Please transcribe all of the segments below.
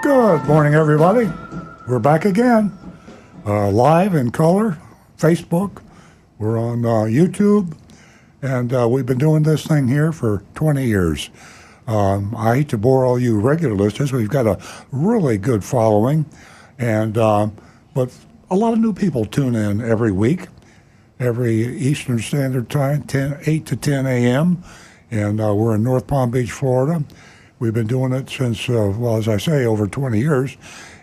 Good morning, everybody. We're back again, live in color, Facebook. We're on YouTube, and we've been doing this thing here for 20 years. I hate to bore all you regular listeners. We've got a really good following, and but a lot of new people tune in every week, every Eastern Standard Time, 8 to 10 a.m., and we're in North Palm Beach, Florida. We've been doing it since, well, as I say, over 20 years,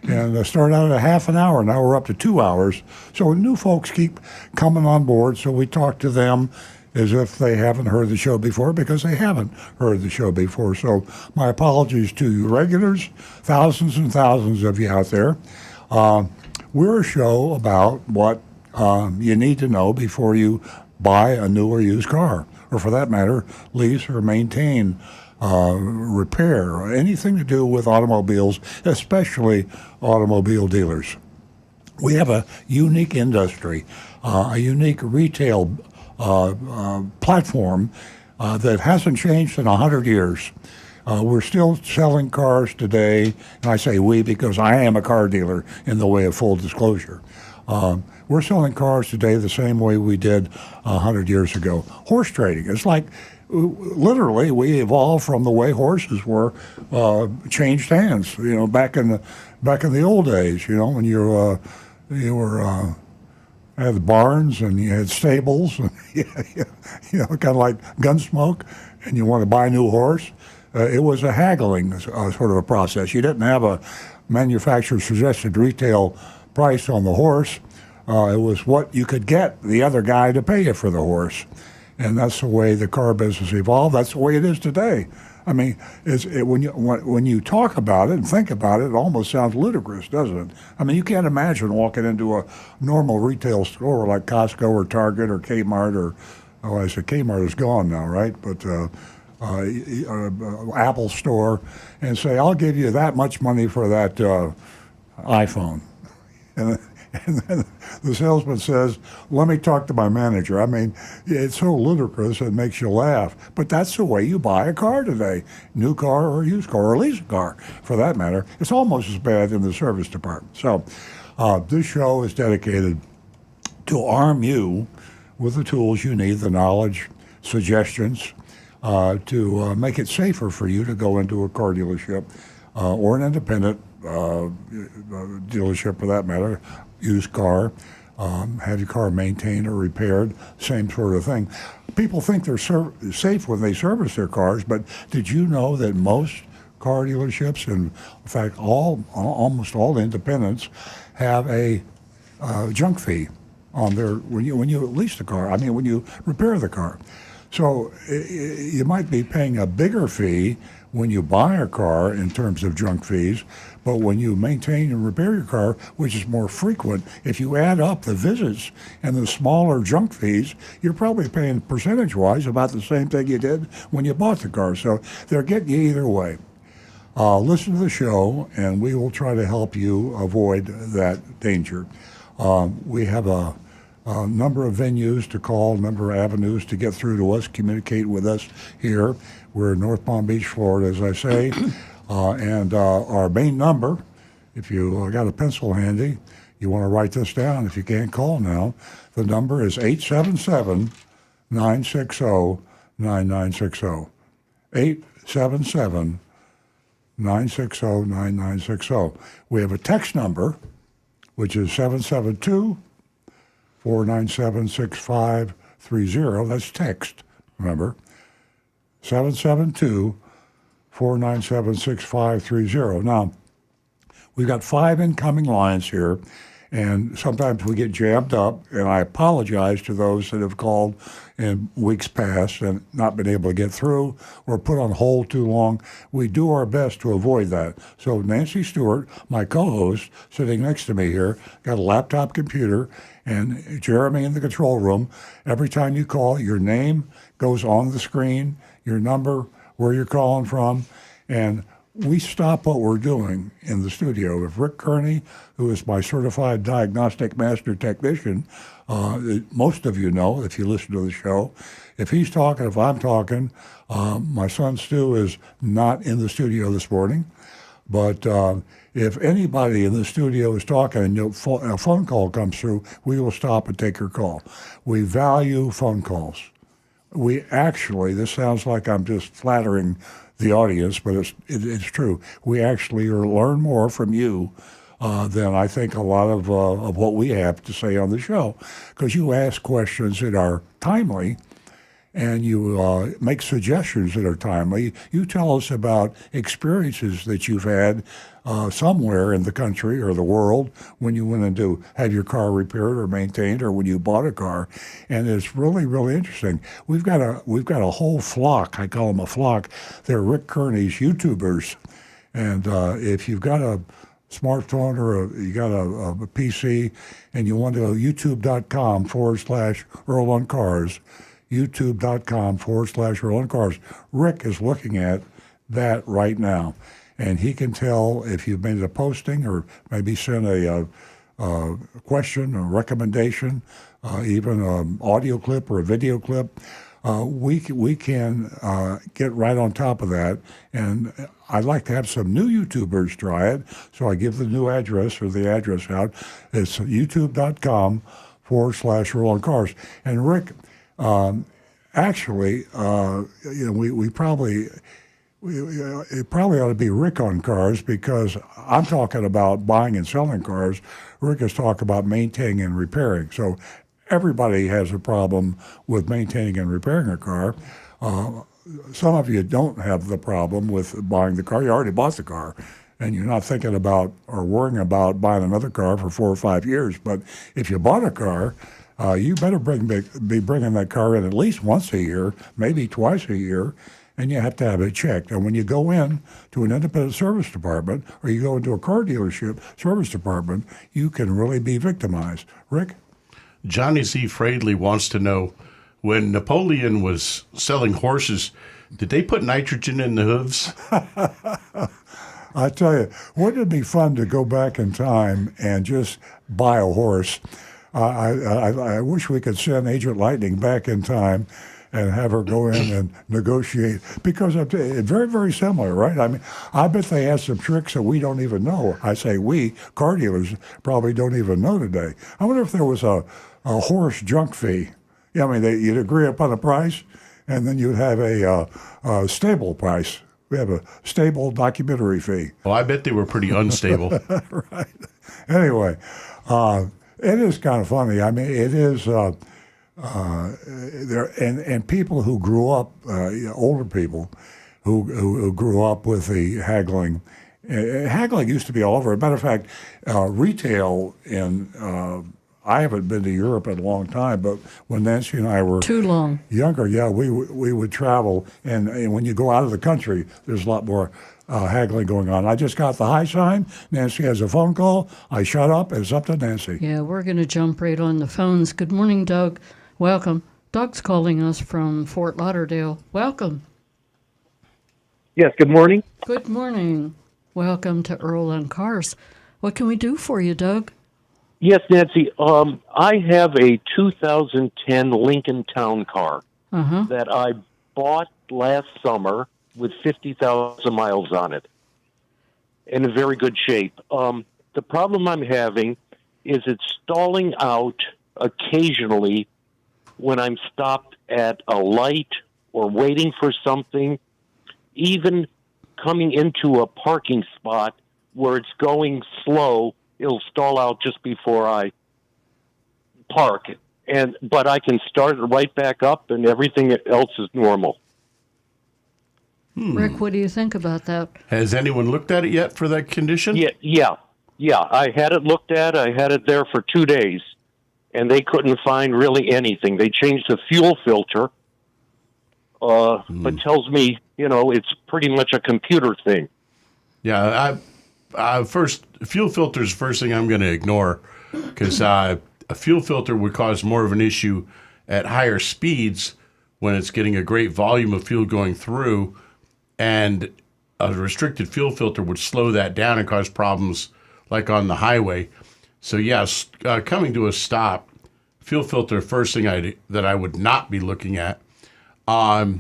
and started out at a half an hour. Now we're up to 2 hours. So new folks keep coming on board, so we talk to them as if they haven't heard the show before, because they haven't heard the show before. So my apologies to you regulars, thousands and thousands of you out there. We're a show about what you need to know before you buy a new or used car, or for that matter, lease or maintain, repair, or anything to do with automobiles, especially automobile dealers. We have a unique industry, a unique retail platform that hasn't changed in 100 years. We're still selling cars today, and I say we because I am a car dealer in the way of full disclosure. We're selling cars today the same way we did 100 years ago. Horse trading. It's like literally we evolved from the way horses were changed hands. You know, back in the old days. You know, when you were had barns and you had stables, and you know, kind of like Gunsmoke, and you want to buy a new horse. It was a haggling sort of a process. You didn't have a manufacturer's suggested retail price on the horse. It was what you could get the other guy to pay you for the horse. And that's the way the car business evolved. That's the way it is today. I mean, when you talk about it and think about it, it almost sounds ludicrous, doesn't it? I mean, you can't imagine walking into a normal retail store like Costco or Target or Kmart or, oh, I said Kmart is gone now, right? But Apple store, and say, I'll give you that much money for that iPhone. And then the salesman says, let me talk to my manager. I mean, it's so ludicrous it makes you laugh. But that's the way you buy a car today. New car or used car or lease a car, for that matter. It's almost as bad in the service department. So this show is dedicated to arm you with the tools you need, the knowledge, suggestions, to make it safer for you to go into a car dealership or an independent dealership, for that matter, used car, have your car maintained or repaired, same sort of thing. People think they're safe when they service their cars, but did you know that most car dealerships, and in fact almost all independents, have a junk fee on their when you lease the car? I mean, when you repair the car. So you might be paying a bigger fee when you buy a car in terms of junk fees, but when you maintain and repair your car, which is more frequent, if you add up the visits and the smaller junk fees, you're probably paying percentage-wise about the same thing you did when you bought the car. So they're getting you either way. Listen to the show, and we will try to help you avoid that danger. We have a number of venues to call, a number of avenues to get through to us, communicate with us here. We're in North Palm Beach, Florida, as I say. And our main number, if you got a pencil handy, you want to write this down if you can't call now, the number is 877-960-9960. 877-960-9960. We have a text number, which is 772-497-6530. That's text, remember. 772-497-6530. Now, we've got 5 incoming lines here, and sometimes we get jammed up, and I apologize to those that have called in weeks past and not been able to get through or put on hold too long. We do our best to avoid that. So Nancy Stewart, my co-host, sitting next to me here, got a laptop computer, and Jeremy in the control room. Every time you call, your name goes on the screen, your number, where you're calling from, and we stop what we're doing in the studio. If Rick Kearney, who is my certified diagnostic master technician, most of you know if you listen to the show, if he's talking, if I'm talking, my son Stu is not in the studio this morning. But if anybody in the studio is talking and a phone call comes through, we will stop and take your call. We value phone calls. We actually, this sounds like I'm just flattering the audience, but it's true. We actually learn more from you than I think a lot of what we have to say on the show, because you ask questions that are timely and you make suggestions that are timely. You tell us about experiences that you've had somewhere in the country or the world when you went in to have your car repaired or maintained, or when you bought a car, and it's really, really interesting. We've got a whole flock. I call them a flock. They're Rick Kearney's YouTubers, and if you've got a smartphone or you got a PC and you want to go youtube.com/Earl on Cars, youtube.com/Earl on Cars. Rick is looking at that right now, and he can tell if you've made a posting or maybe sent a question, a recommendation, even an audio clip or a video clip. We can get right on top of that, and I'd like to have some new YouTubers try it, so I give the new address or the address out. It's youtube.com/Earl on Cars. And Rick, actually, it probably ought to be Rick on Cars, because I'm talking about buying and selling cars. Rick is talking about maintaining and repairing. So everybody has a problem with maintaining and repairing a car. Some of you don't have the problem with buying the car. You already bought the car, and you're not thinking about or worrying about buying another car for 4 or 5 years. But if you bought a car, you better be bringing that car in at least once a year, maybe twice a year, and you have to have it checked. And when you go in to an independent service department, or you go into a car dealership service department, you can really be victimized. Rick? Johnny Z. Fradley wants to know, when Napoleon was selling horses, did they put nitrogen in the hooves? I tell you, wouldn't it be fun to go back in time and just buy a horse? I wish we could send Agent Lightning back in time and have her go in and negotiate, because it's very, very similar, right? I mean, I bet they have some tricks that we don't even know. I say we, car dealers, probably don't even know today. I wonder if there was a horse junk fee. Yeah, I mean, you'd agree upon a price, and then you'd have a stable price. We have a stable documentary fee. Well, I bet they were pretty unstable. Right. Anyway, it is kind of funny. I mean, it is there, and people who grew up, older people who grew up with the haggling. Haggling used to be all over. As a matter of fact, retail in I haven't been to Europe in a long time, but when Nancy and I were too long younger, yeah, we would travel, and when you go out of the country, there's a lot more haggling going on. I just got the high sign. Nancy has a phone call. I shut up. It's up to Nancy. Yeah, we're going to jump right on the phones. Good morning, Doug. Welcome. Doug's calling us from Fort Lauderdale. Welcome. Yes, good morning. Good morning. Welcome to Earl on Cars. What can we do for you, Doug? Yes, Nancy. I have a 2010 Lincoln Town Car that I bought last summer with 50,000 miles on it, in a very good shape. The problem I'm having is it's stalling out occasionally when I'm stopped at a light or waiting for something, even coming into a parking spot where it's going slow. It'll stall out just before I park, but I can start it right back up, and everything else is normal. Rick, what do you think about that? Has anyone looked at it yet for that condition? Yeah. I had it looked at. I had it there for 2 days, and they couldn't find really anything. They changed the fuel filter, but tells me, it's pretty much a computer thing. Yeah, first, fuel filter is the first thing I'm going to ignore, because a fuel filter would cause more of an issue at higher speeds when it's getting a great volume of fuel going through, and a restricted fuel filter would slow that down and cause problems like on the highway. So yes, coming to a stop, fuel filter, first thing that I would not be looking at. I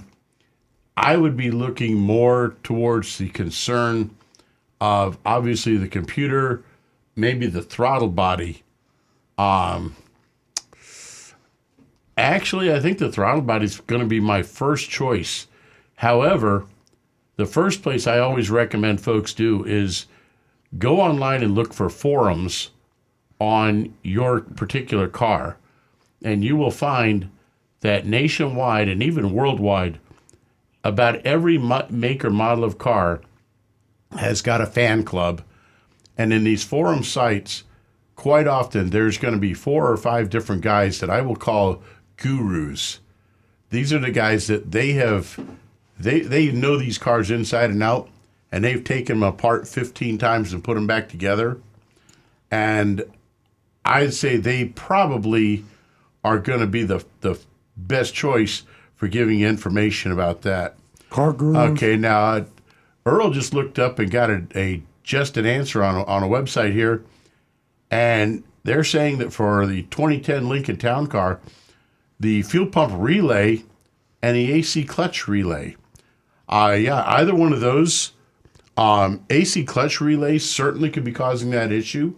would be looking more towards the concern Obviously, the computer, maybe the throttle body. Actually, I think the throttle body is going to be my first choice. However, the first place I always recommend folks do is go online and look for forums on your particular car, and you will find that nationwide and even worldwide, about every make or model of car has got a fan club. And in these forum sites, quite often there's going to be 4 or 5 different guys that I will call gurus. These are the guys that they know these cars inside and out, and they've taken them apart 15 times and put them back together. And I'd say they probably are going to be the best choice for giving you information about that. Car gurus. Okay, now Earl just looked up and got just an answer on a website here, and they're saying that for the 2010 Lincoln Town Car, the fuel pump relay and the AC clutch relay. Either one of those. AC clutch relay certainly could be causing that issue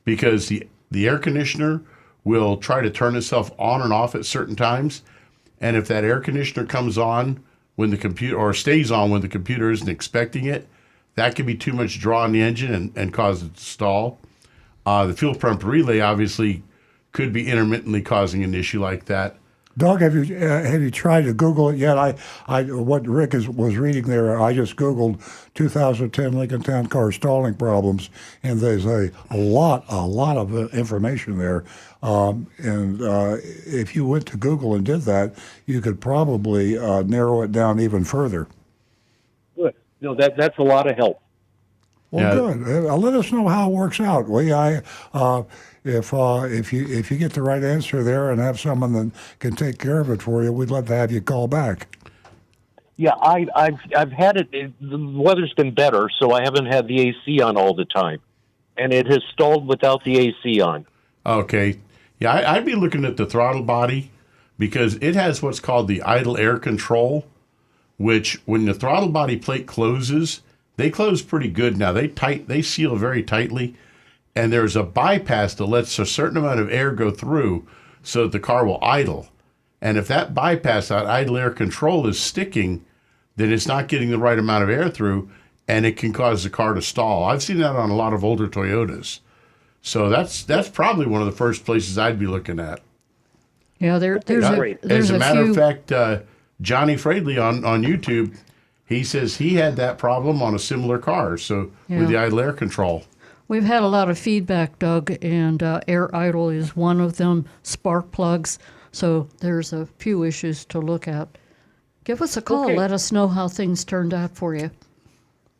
because the air conditioner will try to turn itself on and off at certain times. And if that air conditioner comes on when the computer, or stays on when the computer isn't expecting it, that could be too much draw in the engine and cause it to stall. The fuel pump relay obviously could be intermittently causing an issue like that. Doug, have you tried to Google it yet? What Rick was reading there, I just Googled 2010 Lincoln Town Car stalling problems, and there's a lot of information there. If you went to Google and did that, you could probably narrow it down even further. Good. No, that's a lot of help. Well, Yeah. good. Let us know how it works out, will you? If you get the right answer there and have someone that can take care of it for you, we'd love to have you call back. Yeah, I've had it. The weather's been better, so I haven't had the AC on all the time, and it has stalled without the AC on. Okay. Yeah, I'd be looking at the throttle body because it has what's called the idle air control, which when the throttle body plate closes, they close pretty good now. They seal very tightly, and there's a bypass that lets a certain amount of air go through so that the car will idle. And if that bypass, that idle air control is sticking, then it's not getting the right amount of air through, and it can cause the car to stall. I've seen that on a lot of older Toyotas. So that's probably one of the first places I'd be looking at. Yeah, there's As a matter few, of fact, Johnny Fradley on YouTube, he says he had that problem on a similar car, so with the idle air control. We've had a lot of feedback, Doug, and air idle is one of them, spark plugs. So there's a few issues to look at. Give us a call. Okay. Let us know how things turned out for you.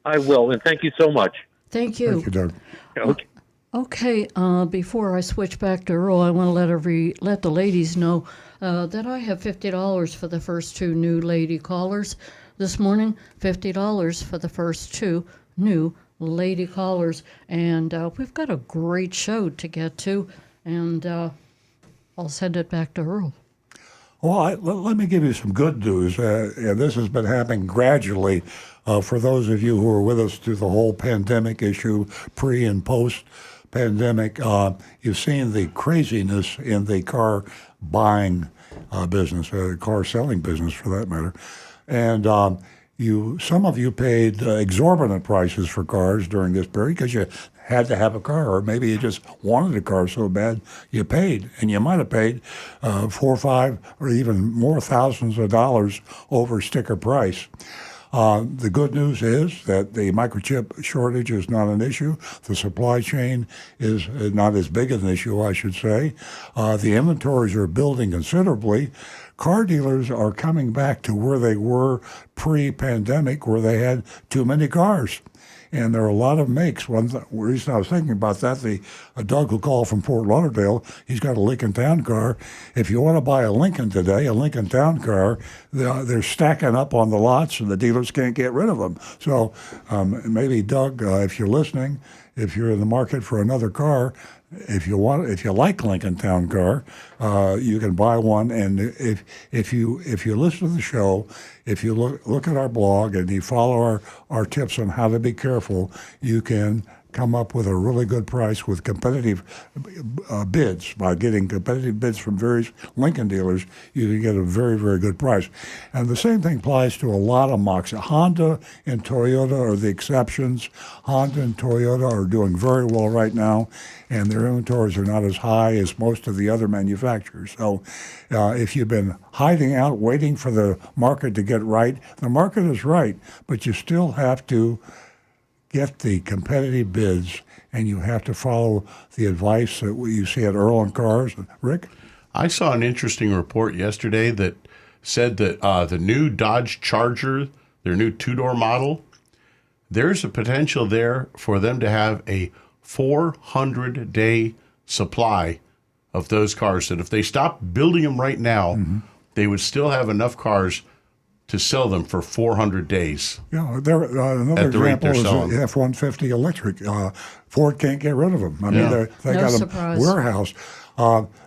I will, and thank you so much. Thank you. Thank you, Doug. Okay. Okay, before I switch back to Earl, I want to let the ladies know that I have $50 for the first 2 new lady callers this morning. $50 for the first 2 new lady callers, and we've got a great show to get to, and I'll send it back to Earl. Well, let me give you some good news. And this has been happening gradually for those of you who are with us through the whole pandemic issue, pre and post pandemic. You've seen the craziness in the car buying business, car selling business for that matter. And some of you paid exorbitant prices for cars during this period because you had to have a car, or maybe you just wanted a car so bad you paid, and you might have paid 4 or 5 or even more thousands of dollars over sticker price. The good news is that the microchip shortage is not an issue. The supply chain is not as big an issue, I should say. The inventories are building considerably. Car dealers are coming back to where they were pre-pandemic, where they had too many cars. And there are a lot of makes. One reason I was thinking about that, Doug who called from Fort Lauderdale, he's got a Lincoln Town Car. If you want to buy a Lincoln today, a Lincoln Town Car, they're stacking up on the lots and the dealers can't get rid of them. So maybe, Doug, if you're listening, if you're in the market for another car, if you like Lincoln Town Car, you can buy one. And if you listen to the show, if you look at our blog and you follow our tips on how to be careful, you can come up with a really good price with competitive bids. By getting competitive bids from various Lincoln dealers, you can get a very, very good price. And the same thing applies to a lot of mocks. Honda and Toyota are the exceptions. Honda and Toyota are doing very well right now, and their inventories are not as high as most of the other manufacturers. So if you've been hiding out, waiting for the market to get right, the market is right, but you still have to get the competitive bids, and you have to follow the advice that you see at Earl and Cars. Rick? I saw an interesting report yesterday that said that the new Dodge Charger, their new two-door model, there's a potential there for them to have a 400-day supply of those cars. That if they stopped building them right now, they would still have enough cars to sell them for 400 days. Yeah, another example is the F-150 electric. Ford can't get rid of them. I mean, they No got surprise. a warehouse.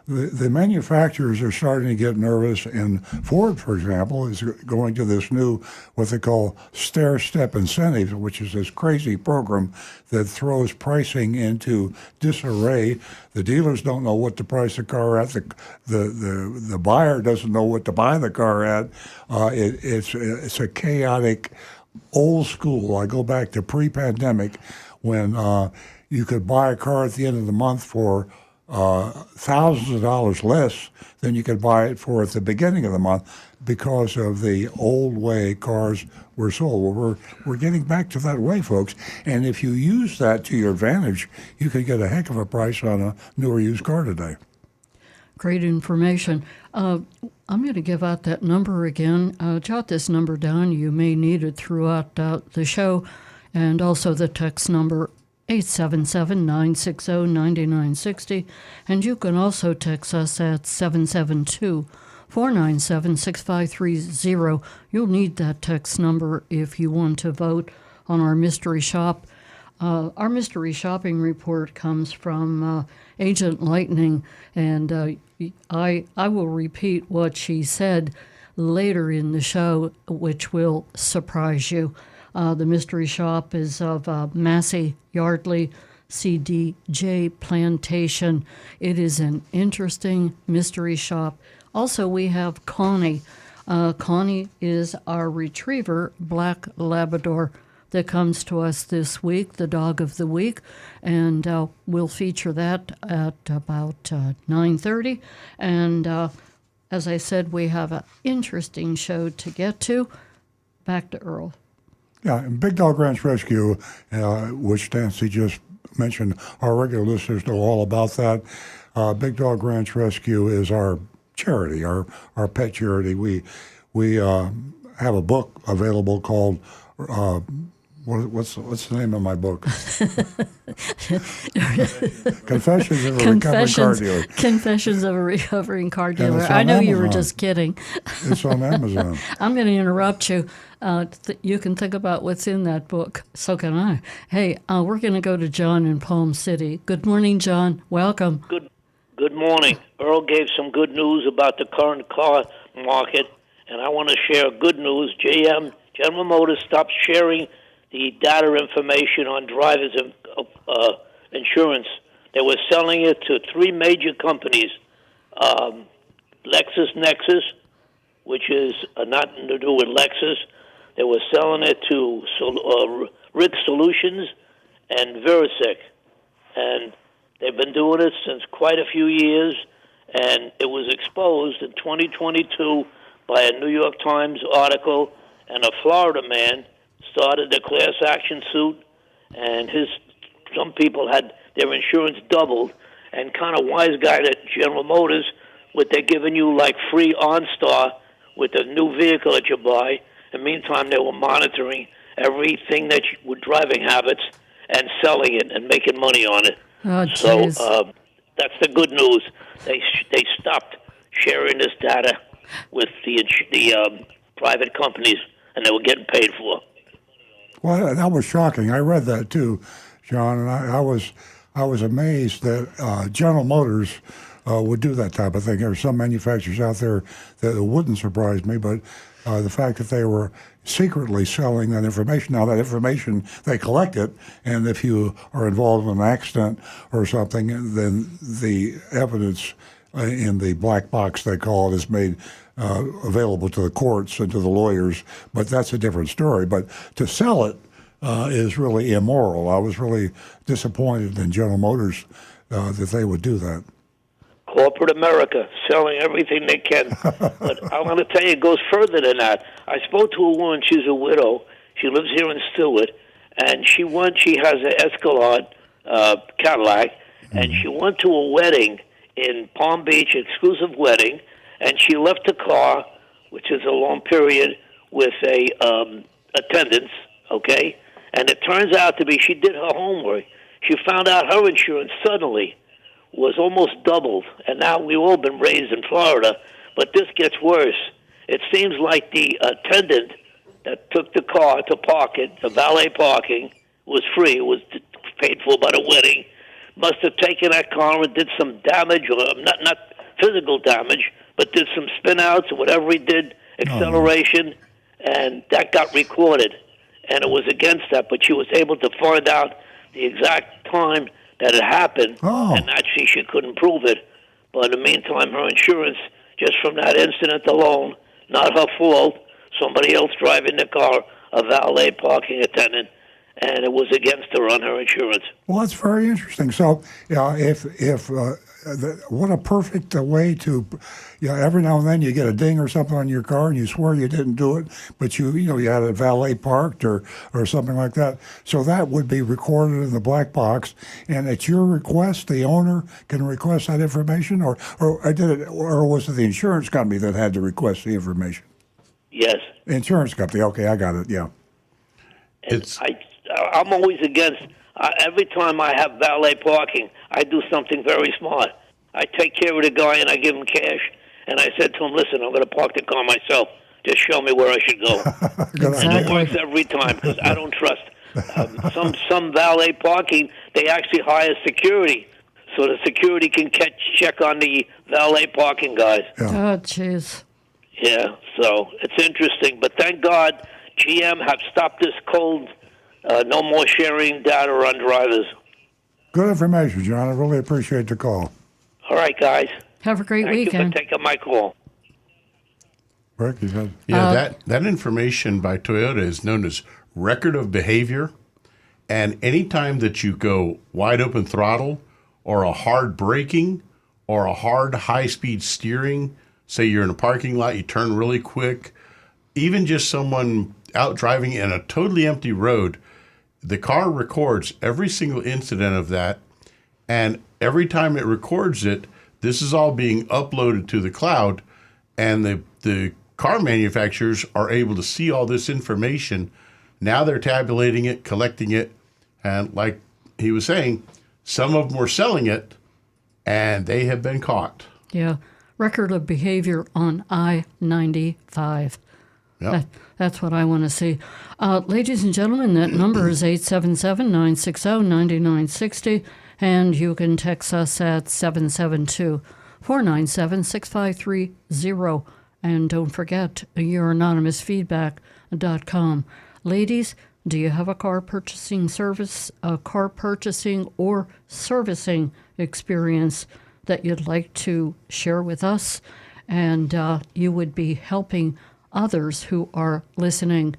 The manufacturers are starting to get nervous, and Ford, for example, is going to this new, what they call stair-step incentives, which is this crazy program that throws pricing into disarray. The dealers don't know what to price the car at. The buyer doesn't know what to buy the car at. It's a chaotic, old school. I go back to pre-pandemic when you could buy a car at the end of the month for thousands of dollars less than you could buy it for at the beginning of the month because of the old way cars were sold. Well, we're getting back to that way, folks. And if you use that to your advantage, you could get a heck of a price on a newer used car today. Great information. I'm going to give out that number again. Jot this number down. You may need it throughout the show. And also the text number 877-960-9960. And you can also text us at 772-497-6530. You'll need that text number if you want to vote on our mystery shop. Our mystery shopping report comes from Agent Lightning, and I will repeat what she said later in the show, which will surprise you. The mystery shop is of Massey Yardley CDJ Plantation. It is an interesting mystery shop. Also, we have Connie. Connie is our retriever, Black Labrador, that comes to us this week, the dog of the week, and we'll feature that at about 9:30. And as I said, we have an interesting show to get to. Back to Earl. Yeah, and Big Dog Ranch Rescue, which Nancy just mentioned, our regular listeners know all about that. Big Dog Ranch Rescue is our charity, our pet charity. We have a book available called what's the name of my book? Confessions of a Recovering Car Dealer. Confessions of a Recovering Car Dealer. it's I on know you were Amazon. just kidding. It's on Amazon. I'm going to interrupt you. You can think about what's in that book. So can I. Hey, we're going to go to John in Palm City. Good morning, John. Welcome. Good morning. Earl gave some good news about the current car market, and I want to share good news. General Motors stopped sharing the data information on drivers' insurance. They were selling it to three major companies, LexisNexis, which is nothing to do with Lexus. They were selling it to RIT Solutions and Verisec. And they've been doing it since quite a few years, and it was exposed in 2022 by a New York Times article, and a Florida man started a class action suit, and some people had their insurance doubled, and kind of wise guy at General Motors, what they're giving you like free OnStar with a new vehicle that you buy. In the meantime, they were monitoring everything that with driving habits and selling it and making money on it. Oh, So geez. that's the good news. They stopped sharing this data with the private companies, and they were getting paid for. Well, that was shocking. I read that too. John, and I was amazed that General Motors would do that type of thing. There are some manufacturers out there that it wouldn't surprise me, but the fact that they were secretly selling that information. Now, that information, they collect it, and if you are involved in an accident or something, then the evidence in the black box, they call it, is made available to the courts and to the lawyers, but that's a different story. But to sell it is really immoral. I was really disappointed in General Motors that they would do that. Corporate America, selling everything they can. But I want to tell you, it goes further than that. I spoke to a woman, she's a widow. She lives here in Stewart, and she has an Escalade Cadillac, and she went to a wedding in Palm Beach, exclusive wedding, and she left the car, which is a long period, with a attendance, okay? And it turns out to be she did her homework. She found out her insurance suddenly was almost doubled, and now we've all been raised in Florida, but this gets worse. It seems like the attendant that took the car to park it, the valet parking, was free, it was paid for by the wedding, must have taken that car and did some damage, or not physical damage, but did some spin-outs or whatever he did, acceleration, and that got recorded, and it was against that, but she was able to find out the exact time that it happened, and actually she couldn't prove it. But in the meantime, her insurance, just from that incident alone, not her fault, somebody else driving the car, a valet parking attendant, and it was against her on her insurance. Well, that's very interesting. So, what a perfect way to, every now and then you get a ding or something on your car and you swear you didn't do it, but you had a valet parked or something like that. So that would be recorded in the black box, and at your request, the owner can request that information, or was it the insurance company that had to request the information? Yes. The insurance company. Okay, I got it. Yeah. I'm always against. Every time I have valet parking, I do something very smart. I take care of the guy and I give him cash. And I said to him, "Listen, I'm going to park the car myself. Just show me where I should go." And it works every time because I don't trust. Some valet parking, they actually hire security, so the security can check on the valet parking guys. Yeah. Oh, jeez. Yeah, so it's interesting. But thank God GM have stopped this cold. No more sharing data on drivers. Good information, John. I really appreciate the call. All right, guys. Have a great weekend. Thank you for taking my call. Rick, you said? Yeah, that information by Toyota is known as record of behavior. And anytime that you go wide open throttle or a hard braking or a hard high-speed steering, say you're in a parking lot, you turn really quick, even just someone out driving in a totally empty road, the car records every single incident of that, and every time it records it, this is all being uploaded to the cloud, and the car manufacturers are able to see all this information. Now they're tabulating it, collecting it, and like he was saying, some of them were selling it, and they have been caught. Yeah. Record of behavior on I-95. Yep. That's what I want to see. Ladies and gentlemen, that number is 877-960-9960, and you can text us at 772-497-6530. And don't forget, youranonymousfeedback.com. Ladies, do you have a car purchasing or servicing experience that you'd like to share with us? And you would be helping others who are listening.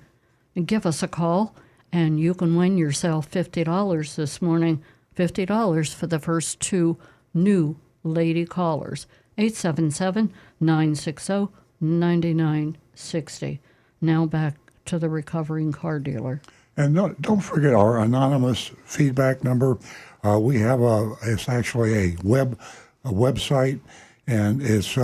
Give us a call, and you can win yourself $50 this morning. $50 for the first two new lady callers. 877-960-9960. Now back to the recovering car dealer. And don't forget our anonymous feedback number. We have it's actually a website, and it's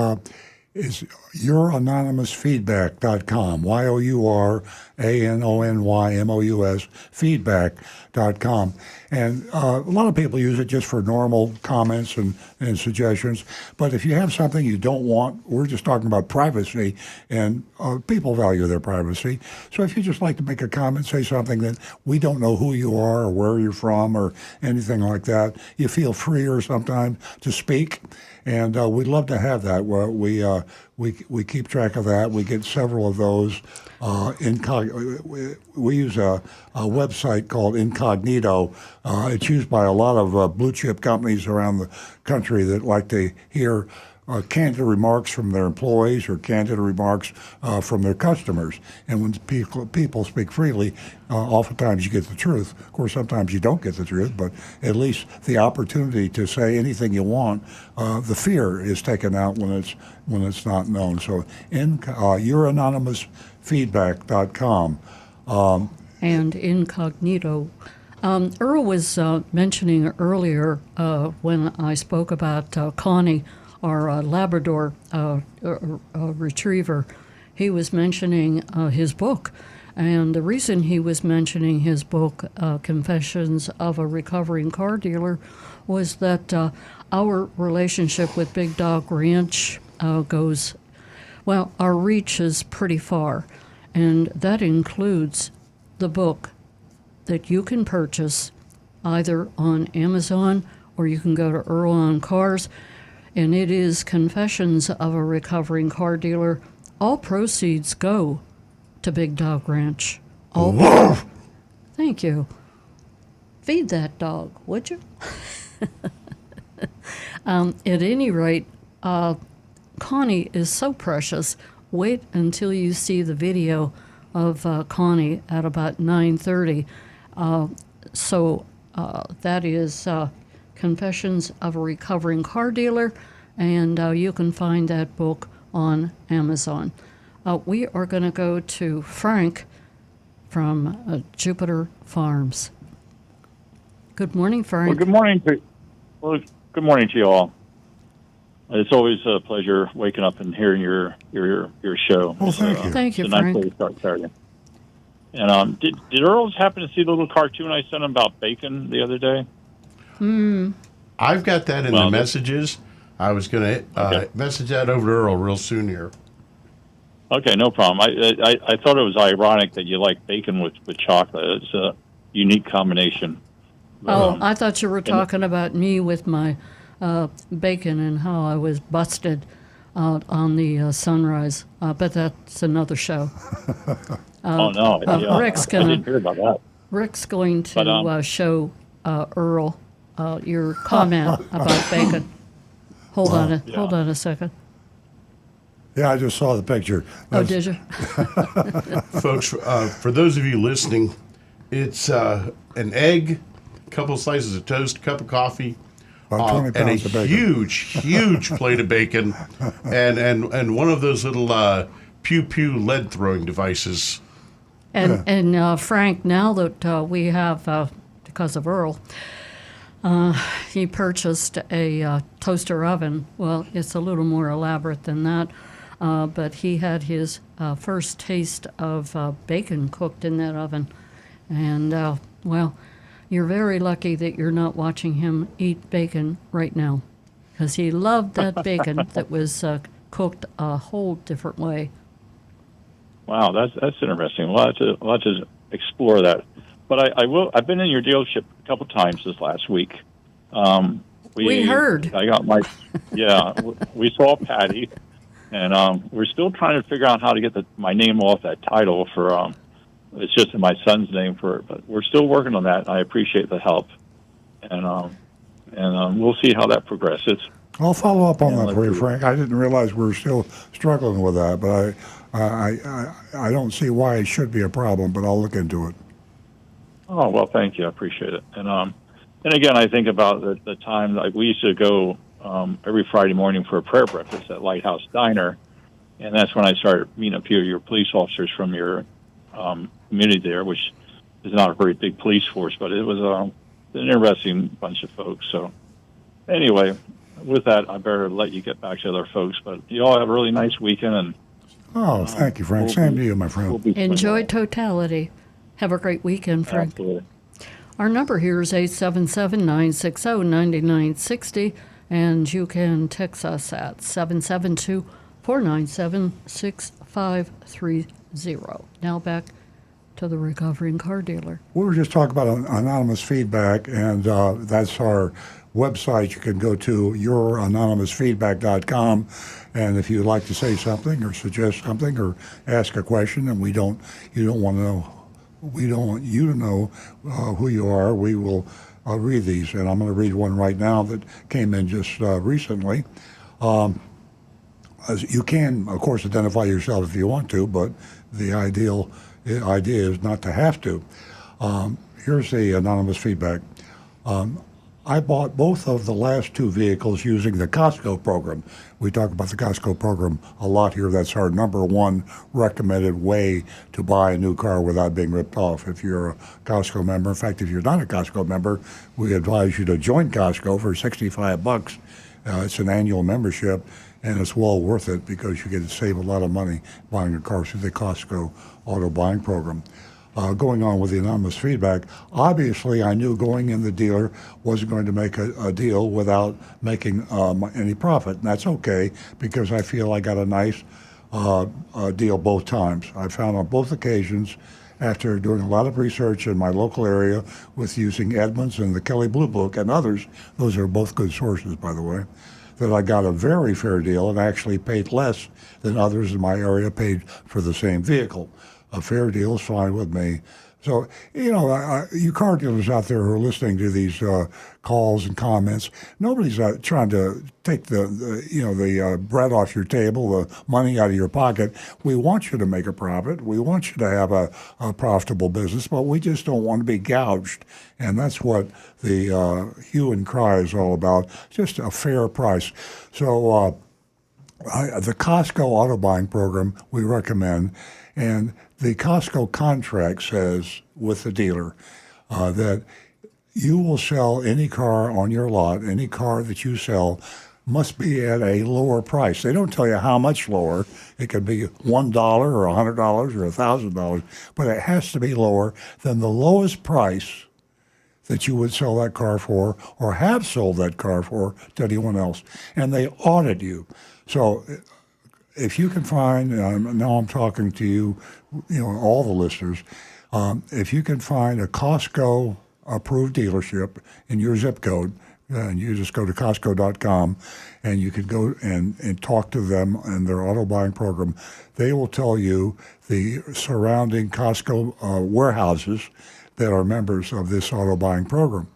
is youranonymousfeedback.com, youranonymous feedback.com. And a lot of people use it just for normal comments and suggestions. But if you have something you don't want, we're just talking about privacy, and people value their privacy. So if you just like to make a comment, say something that we don't know who you are or where you're from or anything like that, you feel freer sometimes to speak. And we'd love to have that. We keep track of that. We get several of those. We use a website called Incognito. It's used by a lot of blue chip companies around the country that like to hear candid remarks from their employees or candid remarks from their customers. And when people speak freely, oftentimes you get the truth. Of course, sometimes you don't get the truth, but at least the opportunity to say anything you want, the fear is taken out when it's not known. So youranonymousfeedback.com. And Incognito. Earl was mentioning earlier when I spoke about Connie, our Labrador retriever. He was mentioning his book. And the reason he was mentioning his book, Confessions of a Recovering Car Dealer, was that our relationship with Big Dog Ranch goes, well, our reach is pretty far. And that includes the book that you can purchase either on Amazon or you can go to Earl on Cars. And it is Confessions of a Recovering Car Dealer. All proceeds go to Big Dog Ranch. Thank you. Feed that dog, would you? At any rate, Connie is so precious. Wait until you see the video of Connie at about 9:30. That is Confessions of a Recovering Car Dealer, and you can find that book on Amazon. We are going to go to Frank from Jupiter Farms. Good morning, Frank. Well, good morning to you all. It's always a pleasure waking up and hearing your show. Well, thank you. Thank you, it's a nice Frank. way to start Saturday. And did Earl happen to see the little cartoon I sent him about bacon the other day? I've got that in the messages. I was going to message that over to Earl real soon here. Okay, no problem. I thought it was ironic that you like bacon with chocolate. It's a unique combination. I thought you were talking about me with my bacon and how I was busted out on the sunrise. But that's another show. Rick's I didn't hear about that. Rick's going to show Earl your comment about bacon. Hold on a second. Yeah, I just saw the picture. Did you? Folks, for those of you listening, it's an egg, a couple slices of toast, a cup of coffee, About 20 and pounds a of bacon. huge plate of bacon, and one of those little pew lead throwing devices. And Frank, now that we have, because of Earl, he purchased a toaster oven. Well, it's a little more elaborate than that, but he had his first taste of bacon cooked in that oven. And, well, you're very lucky that you're not watching him eat bacon right now, because he loved that bacon that was cooked a whole different way. Wow, that's interesting. We'll have to explore that. But I've been in your dealership a couple times this last week. We heard. I got we saw Patty, and we're still trying to figure out how to get my name off that title for. It's just my son's name for it, but we're still working on that. And I appreciate the help, and we'll see how that progresses. I'll follow up on that for you, Frank. I didn't realize we were still struggling with that, but I don't see why it should be a problem, but I'll look into it. Oh, well, thank you. I appreciate it. And again, I think about the time, like we used to go every Friday morning for a prayer breakfast at Lighthouse Diner, and that's when I started meeting a few of your police officers from your community there, which is not a very big police force, but it was an interesting bunch of folks. So anyway, with that, I better let you get back to other folks. But you all have a really nice weekend, and Oh, thank you, Frank. Same to you, my friend. we'll be Enjoy totality. Have a great weekend, Frank. Absolutely. Our number here is 877-960-9960, and you can text us at 772-497-6530. Now back to the recovering car dealer. We were just talking about anonymous feedback, and that's our website. You can go to youranonymousfeedback.com, and if you'd like to say something or suggest something or ask a question, and you don't want to know, we don't want you to know who you are, we will read these, and I'm going to read one right now that came in just recently. You can, of course, identify yourself if you want to, but the idea is not to have to. Here's the anonymous feedback. I bought both of the last two vehicles using the Costco program. We talk about the Costco program a lot here. That's our number one recommended way to buy a new car without being ripped off. If you're a Costco member, in fact, if you're not a Costco member, we advise you to join Costco for $65. It's an annual membership, and it's well worth it because you get to save a lot of money buying a car through the Costco auto buying program. Going on with the anonymous feedback, obviously I knew going in the dealer wasn't going to make a deal without making any profit, and that's okay because I feel I got a nice deal both times. I found on both occasions, after doing a lot of research in my local area with using Edmunds and the Kelley Blue Book and others, those are both good sources, by the way, that I got a very fair deal and actually paid less than others in my area paid for the same vehicle. A fair deal is fine with me. So, you car dealers out there who are listening to these calls and comments, nobody's trying to take the bread off your table, the money out of your pocket. We want you to make a profit. We want you to have a profitable business, but we just don't want to be gouged. And that's what the hue and cry is all about, just a fair price. So the Costco auto buying program we recommend, and the Costco contract says with the dealer that you will sell any car on your lot, any car that you sell must be at a lower price. They don't tell you how much lower. It could be $1 or $100 or $1,000, but it has to be lower than the lowest price that you would sell that car for or have sold that car for to anyone else. And they audit you. So if you can find, now I'm talking to you, all the listeners, if you can find a Costco approved dealership in your zip code, and you just go to Costco.com and you can go and talk to them and their auto buying program, they will tell you the surrounding Costco warehouses that are members of this auto buying program.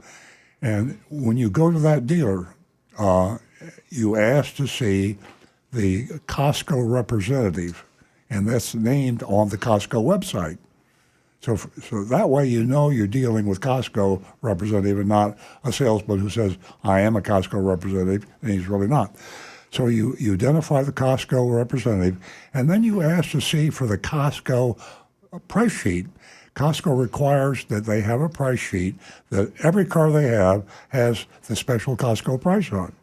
And when you go to that dealer, you ask to see the Costco representative, and that's named on the Costco website. So that way you're dealing with Costco representative and not a salesman who says, I am a Costco representative, and he's really not. So you identify the Costco representative, and then you ask to see for the Costco price sheet. Costco requires that they have a price sheet that every car they have has the special Costco price on.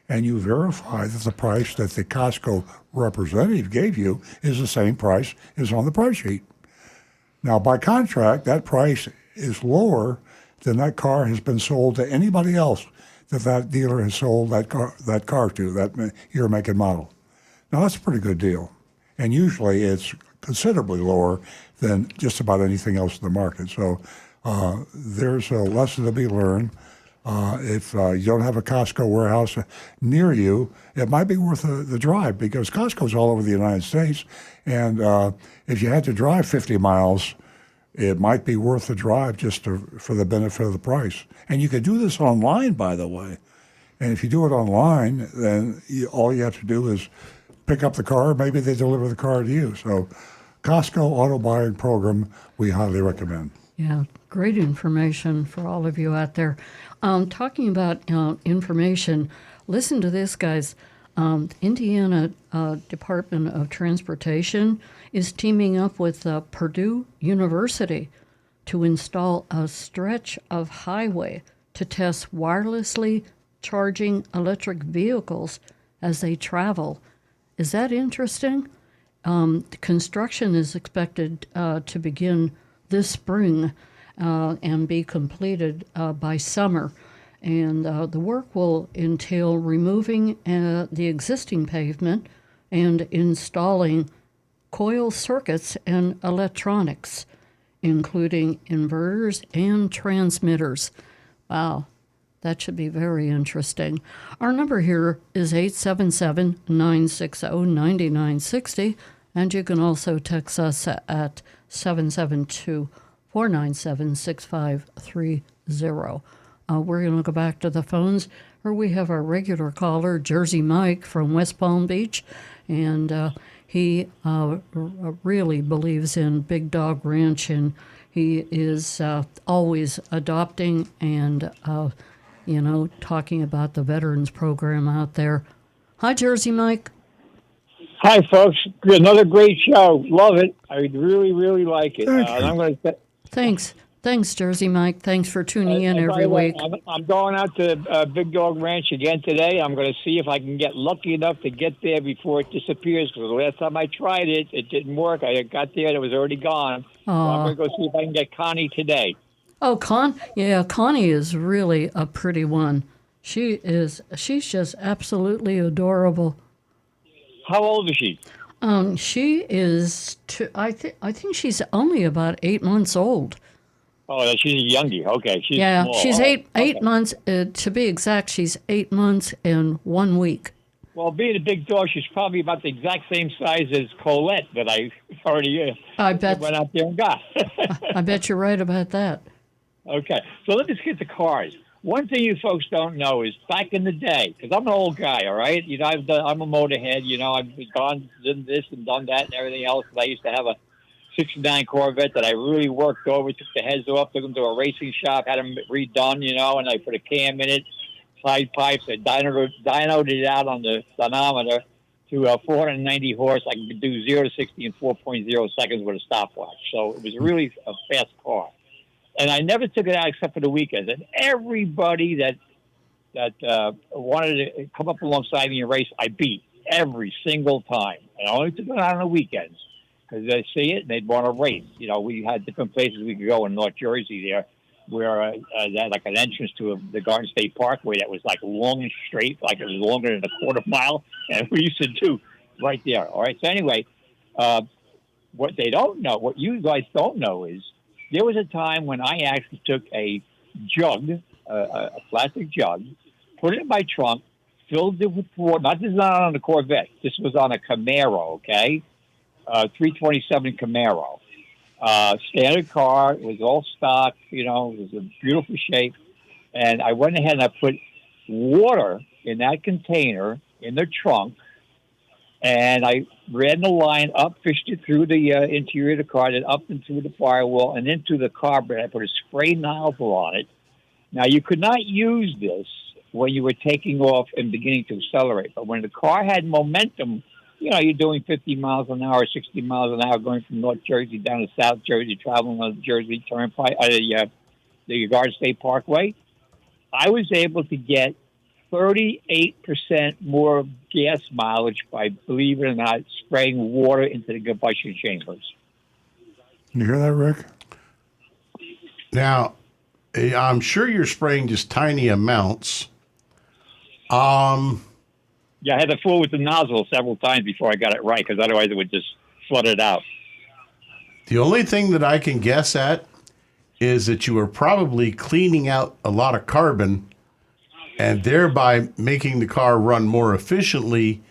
And you verify that the price that the Costco representative gave you is the same price as on the price sheet. Now, by contract, that price is lower than that car has been sold to anybody else that dealer has sold that car to, that year, make, and model. Now, that's a pretty good deal. And usually it's considerably lower than just about anything else in the market. So there's a lesson to be learned. If you don't have a Costco warehouse near you, it might be worth the drive because Costco's all over the United States. And if you had to drive 50 miles, it might be worth the drive just for the benefit of the price. And you could do this online, by the way. And if you do it online, then all you have to do is pick up the car. Maybe they deliver the car to you. So Costco auto buying program, we highly recommend. Yeah, great information for all of you out there. Talking about information, listen to this, guys. Indiana Department of Transportation is teaming up with Purdue University to install a stretch of highway to test wirelessly charging electric vehicles as they travel. Is that interesting? Construction is expected to begin this spring and be completed by summer. And the work will entail removing the existing pavement and installing coil circuits and electronics, including inverters and transmitters. Wow, that should be very interesting. Our number here is 877-960-9960, and you can also text us at 772-497-6530. We're going to go back to the phones, where we have our regular caller, Jersey Mike from West Palm Beach, and he really believes in Big Dog Ranch, and he is always adopting and, talking about the veterans program out there. Hi, Jersey Mike. Hi, folks. Another great show. Love it. I really, really like it. And I'm going to. Thanks, Jersey Mike. Thanks for tuning in by every the way, week. I'm going out to Big Dog Ranch again today. I'm going to see if I can get lucky enough to get there before it disappears. Because the last time I tried it, it didn't work. I got there and it was already gone. So I'm going to go see if I can get Connie today. Oh, Connie is really a pretty one. She's just absolutely adorable. How old is she? She is. I think she's only about 8 months old. Oh, she's a youngie. Okay, she's small. She's eight Okay. months. To be exact, she's 8 months and 1 week. Well, being a big dog, she's probably about the exact same size as Colette that I already went out there and got. I bet you're right about that. Okay, so let's just get to cars. One thing you folks don't know is back in the day, because I'm an old guy, all right? I'm a motorhead. I've gone, done this and done that and everything else. I used to have a 69 Corvette that I really worked over, took the heads off, took them to a racing shop, had them redone, and I put a cam in it, side pipes, I dynoed it out on the dynamometer to 490 horse. I could do 0 to 60 in 4.0 seconds with a stopwatch. So it was really a fast car. And I never took it out except for the weekends. And everybody that wanted to come up alongside me and race, I beat every single time. And I only took it out on the weekends because they see it and they'd want to race. We had different places we could go in North Jersey there where they had like an entrance to the Garden State Parkway that was like long and straight, like it was longer than a quarter mile. And we used to do right there. All right. So anyway, what they don't know, what you guys don't know is, there was a time when I actually took a jug, a plastic jug, put it in my trunk, filled it with water. This is not on a Corvette. This was on a Camaro, okay? 327 Camaro. Standard car. It was all stock. It was in beautiful shape. And I went ahead and I put water in that container in the trunk. And I ran the line up, fished it through the interior of the car, then up and through the firewall and into the carburetor. I put a spray nozzle on it. Now, you could not use this when you were taking off and beginning to accelerate. But when the car had momentum, you're doing 50 miles an hour, 60 miles an hour, going from North Jersey down to South Jersey, traveling on the Jersey Turnpike, the Garden State Parkway, I was able to get 38% more gas mileage by, believe it or not, spraying water into the combustion chambers. You hear that, Rick? Now, I'm sure you're spraying just tiny amounts. Yeah, I had to fool with the nozzle several times before I got it right, because otherwise it would just flood it out. The only thing that I can guess at is that you are probably cleaning out a lot of carbon and thereby making the car run more efficiently,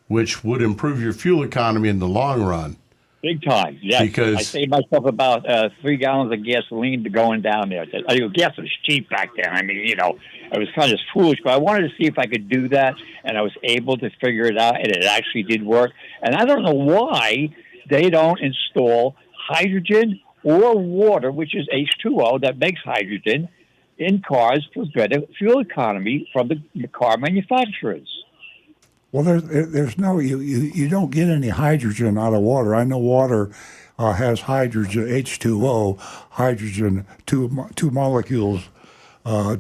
which would improve your fuel economy in the long run. Big time, yes. Because I saved myself about 3 gallons of gasoline to going down there. Gas was cheap back then. I mean, I was kind of foolish, but I wanted to see if I could do that, and I was able to figure it out, and it actually did work. And I don't know why they don't install hydrogen or water, which is H2O that makes hydrogen, in cars for better fuel economy from the car manufacturers. Well, there's no, you don't get any hydrogen out of water. I know water has hydrogen, H2O, hydrogen, two molecules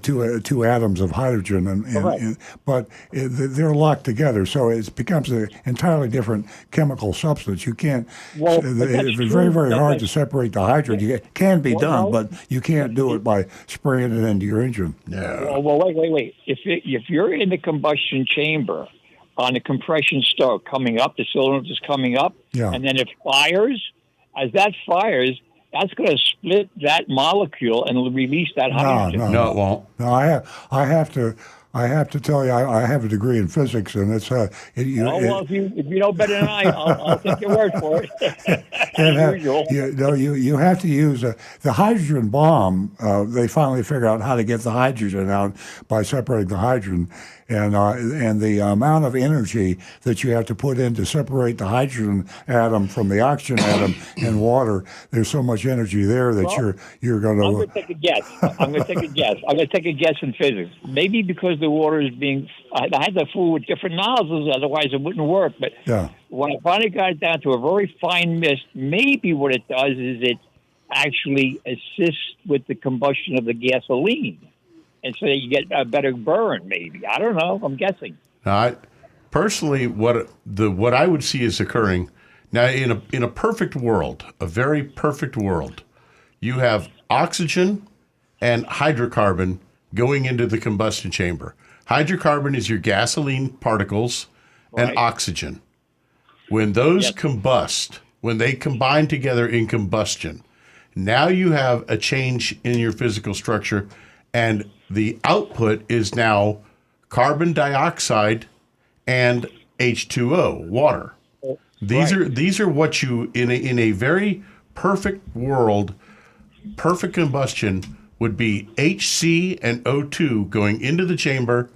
two atoms of hydrogen, but they're locked together, so it becomes an entirely different chemical substance. You can't. Well, but that's It's true. very, very hard to That's- separate the hydrogen. It can be done, but you can't do it by spraying it into your engine. No. Well, wait. If you're in the combustion chamber on the compression stove coming up, the cylinder is coming up, Yeah. and then it fires. As that fires, that's going to split that molecule and release that hydrogen. No, it won't. No, I have to tell you, I have a degree in physics, and it's If you know better than I'll take your word for it. As usual. you have to use the hydrogen bomb. They finally figured out how to get the hydrogen out by separating the hydrogen, and the amount of energy that you have to put in to separate the hydrogen atom from the oxygen atom in water. There's so much energy there that you're going to. I'm going to take a guess. I'm going to take a guess in physics. Maybe because the water is being. I had to fool with different nozzles, otherwise it wouldn't work. But when I finally got it down to a very fine mist, maybe what it does is it actually assists with the combustion of the gasoline, and so you get a better burn. Maybe, I don't know. I'm guessing. Personally, what I would see is occurring now in a perfect world, a very perfect world, you have oxygen and hydrocarbon going into the combustion chamber. Hydrocarbon is your gasoline particles and oxygen. When those combust, when they combine together in combustion, now you have a change in your physical structure, and the output is now carbon dioxide and H2O, water. These are what you in a very perfect world, perfect combustion would be HC and O2 going into the chamber,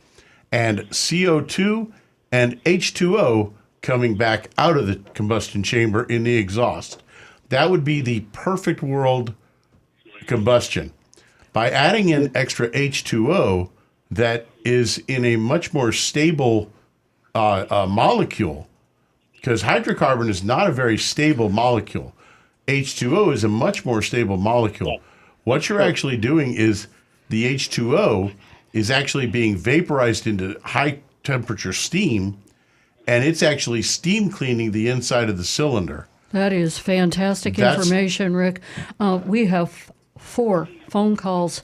and CO2 and H2O coming back out of the combustion chamber in the exhaust. That would be the perfect world combustion. By adding in extra H2O that is in a much more stable molecule, because hydrocarbon is not a very stable molecule. H2O is a much more stable molecule. What you're actually doing is the H2O is actually being vaporized into high temperature steam, and it's actually steam cleaning the inside of the cylinder. That is fantastic information, Rick. We have 4 phone calls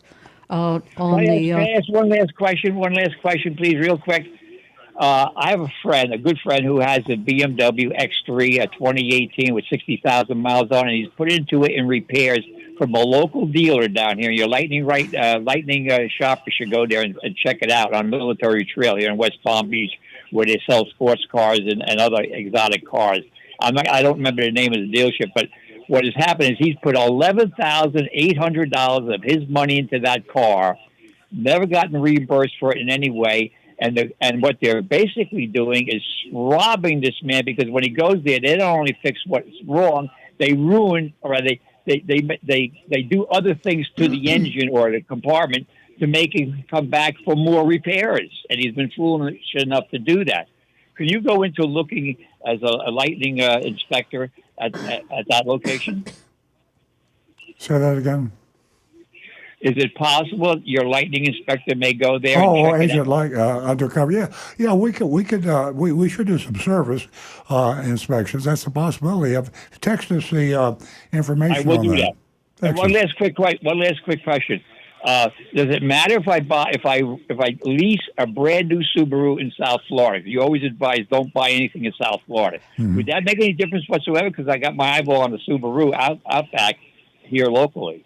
on Can I ask one last question? One last question, please, real quick. I have a good friend who has a BMW X3 2018 with 60,000 miles on it. He's put into it in repairs from a local dealer down here. Your Lightning shopper should go there and check it out on Military Trail here in West Palm Beach, where they sell sports cars and other exotic cars. I don't remember the name of the dealership, but what has happened is he's put $11,800 of his money into that car, never gotten reimbursed for it in any way. And what they're basically doing is robbing this man, because when he goes there, they don't only fix what's wrong, they ruin, or they do other things to the engine or the compartment to make him come back for more repairs. And he's been foolish enough to do that. Can you go into looking as a Lightning inspector at that location? Say that again. Is it possible your Lightning inspector may go there? Agent undercover. Yeah. We should do some service inspections. That's a possibility. Text us the information. I will on do that. And one last quick question. Does it matter if I lease a brand new Subaru in South Florida? You always advise don't buy anything in South Florida. Mm-hmm. Would that make any difference whatsoever? Because I got my eyeball on the Subaru Outback here locally.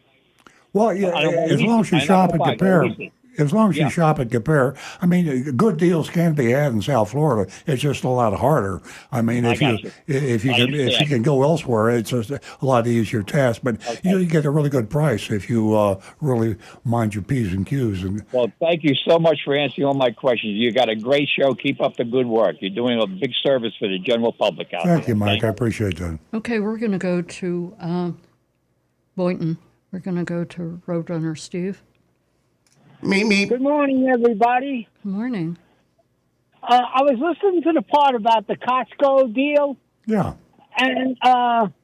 Well, yeah, as long as you shop and compare. As long as you shop and compare, I mean, good deals can be had in South Florida. It's just a lot harder. I mean, if you can go elsewhere, it's just a lot easier task. But you get a really good price if you really mind your P's and Q's. Well, thank you so much for answering all my questions. You got a great show. Keep up the good work. You're doing a big service for the general public out there. Thank you, Mike. I appreciate that. Okay, we're going to go to Boynton. We're going to go to Roadrunner Steve. Me. Good morning, everybody. Good morning. I was listening to the part about the Costco deal. Yeah. And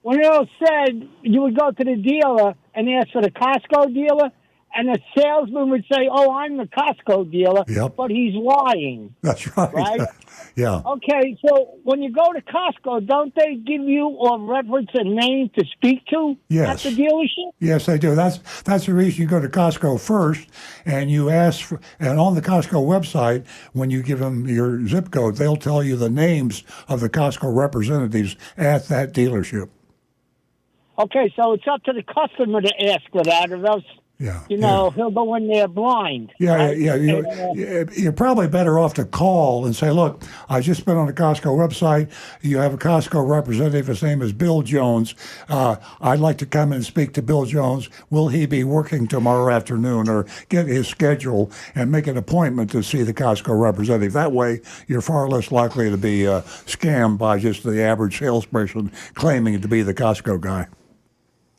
when Earl said you would go to the dealer and ask for the Costco dealer, and the salesman would say, "Oh, I'm the Costco dealer," Yep. but he's lying. That's right. Right? Yeah. Okay, so when you go to Costco, don't they give you or reference a name to speak to Yes. at the dealership? Yes, they do. That's the reason you go to Costco first, and you ask for, and on the Costco website, when you give them your zip code, they'll tell you the names of the Costco representatives at that dealership. Okay, so it's up to the customer to ask for that, or else, Yeah. he'll go in there blind. Yeah, right? yeah. You're probably better off to call and say, look, I just been on the Costco website. You have a Costco representative. His name is Bill Jones. I'd like to come and speak to Bill Jones. Will he be working tomorrow afternoon? Or get his schedule and make an appointment to see the Costco representative. That way, you're far less likely to be scammed by just the average salesperson claiming to be the Costco guy.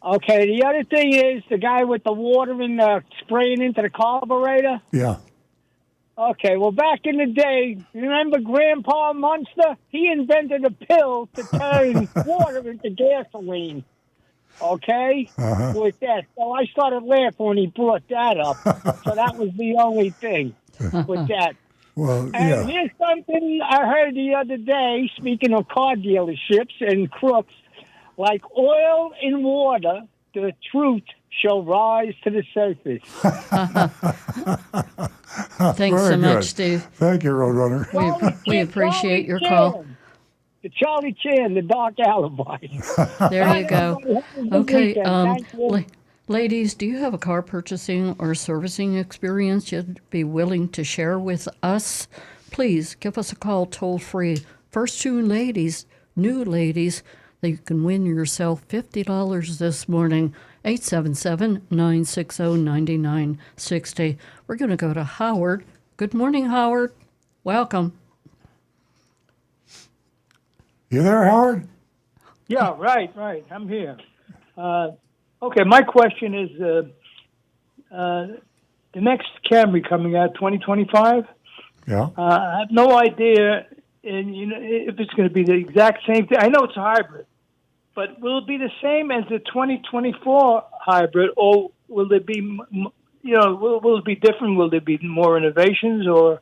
Okay, the other thing is the guy with the water and the spraying into the carburetor. Yeah. Okay, well, back in the day, remember Grandpa Munster? He invented a pill to turn water into gasoline. Okay? With that. So I started laughing when he brought that up. So that was the only thing with that. Well, And yeah. here's something I heard the other day, speaking of car dealerships and crooks. Like oil in water, the truth shall rise to the surface. Thanks Very so much, good. Steve. Thank you, Roadrunner. We appreciate your call. The Charlie Chan, the dark alibi. There you go. Okay, Thank you. ladies, do you have a car purchasing or servicing experience you'd be willing to share with us? Please give us a call toll free. First two ladies, new ladies, that you can win yourself $50 this morning, 877-960-9960. We're going to go to Howard. Good morning, Howard. Welcome. You there, Howard? Yeah, right. I'm here. Okay, my question is the next Camry coming out, 2025. Yeah. I have no idea, and if it's going to be the exact same thing. I know it's a hybrid, but will it be the same as the 2024 hybrid, or will it be, will it be different? Will there be more innovations, or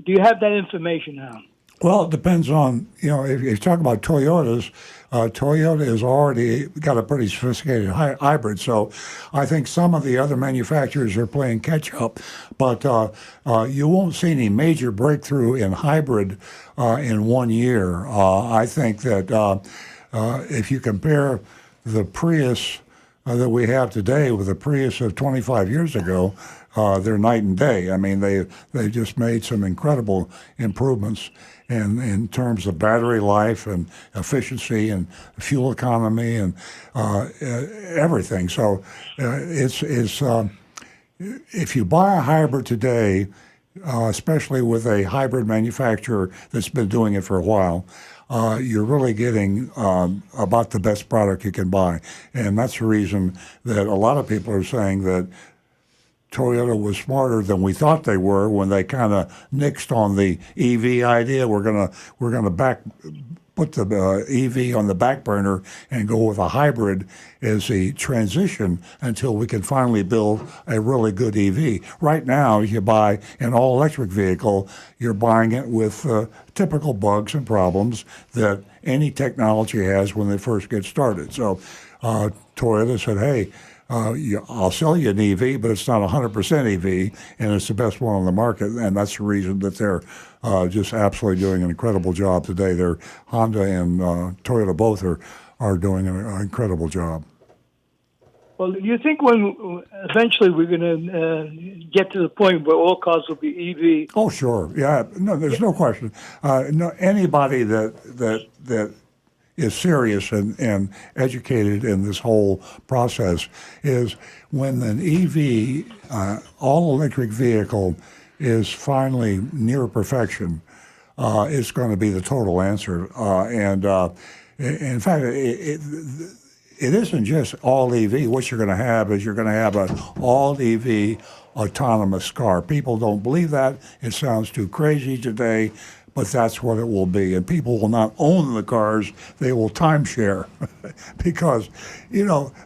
do you have that information now? Well, it depends on, if you talk about Toyotas, Toyota has already got a pretty sophisticated hybrid. So I think some of the other manufacturers are playing catch up, but you won't see any major breakthrough in hybrid in 1 year. I think that if you compare the Prius that we have today with the Prius of 25 years ago, they're night and day. I mean, they just made some incredible improvements in terms of battery life and efficiency and fuel economy and everything. So it's if you buy a hybrid today, especially with a hybrid manufacturer that's been doing it for a while, you're really getting about the best product you can buy. And that's the reason that a lot of people are saying that Toyota was smarter than we thought they were when they kind of nixed on the EV idea. We're gonna put the EV on the back burner and go with a hybrid as a transition until we can finally build a really good EV. Right now, you buy an all-electric vehicle, you're buying it with typical bugs and problems that any technology has when they first get started. So Toyota said, hey, I'll sell you an EV, but it's not 100% EV, and it's the best one on the market, and that's the reason that they're just absolutely doing an incredible job today. They're Honda and Toyota both are doing an incredible job. Well, do you think when eventually we're going to get to the point where all cars will be EV? Oh, sure. Yeah. No, there's no question. No, anybody that is serious and educated in this whole process is when an EV, all-electric vehicle is finally near perfection, it's going to be the total answer. And in fact, it isn't just all EV. What you're going to have is you're going to have an all EV autonomous car. People don't believe that. It sounds too crazy today, but that's what it will be. And people will not own the cars, they will timeshare. Because,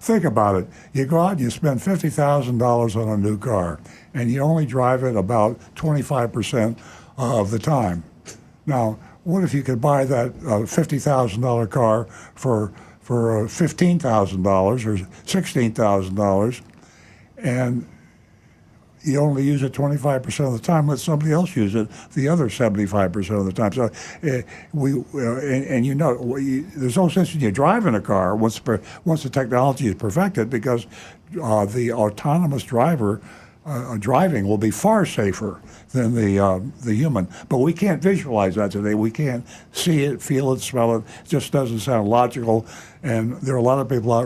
think about it. You go out and you spend $50,000 on a new car, and you only drive it about 25% of the time. Now, what if you could buy that $50,000 car for $15,000 or $16,000, and you only use it 25% of the time. Let somebody else use it the other 75% of the time. So there's no sense in you driving a car once the technology is perfected, because the autonomous driving will be far safer than the human. But we can't visualize that today. We can't see it, feel it, smell it. It just doesn't sound logical. And there are a lot of people out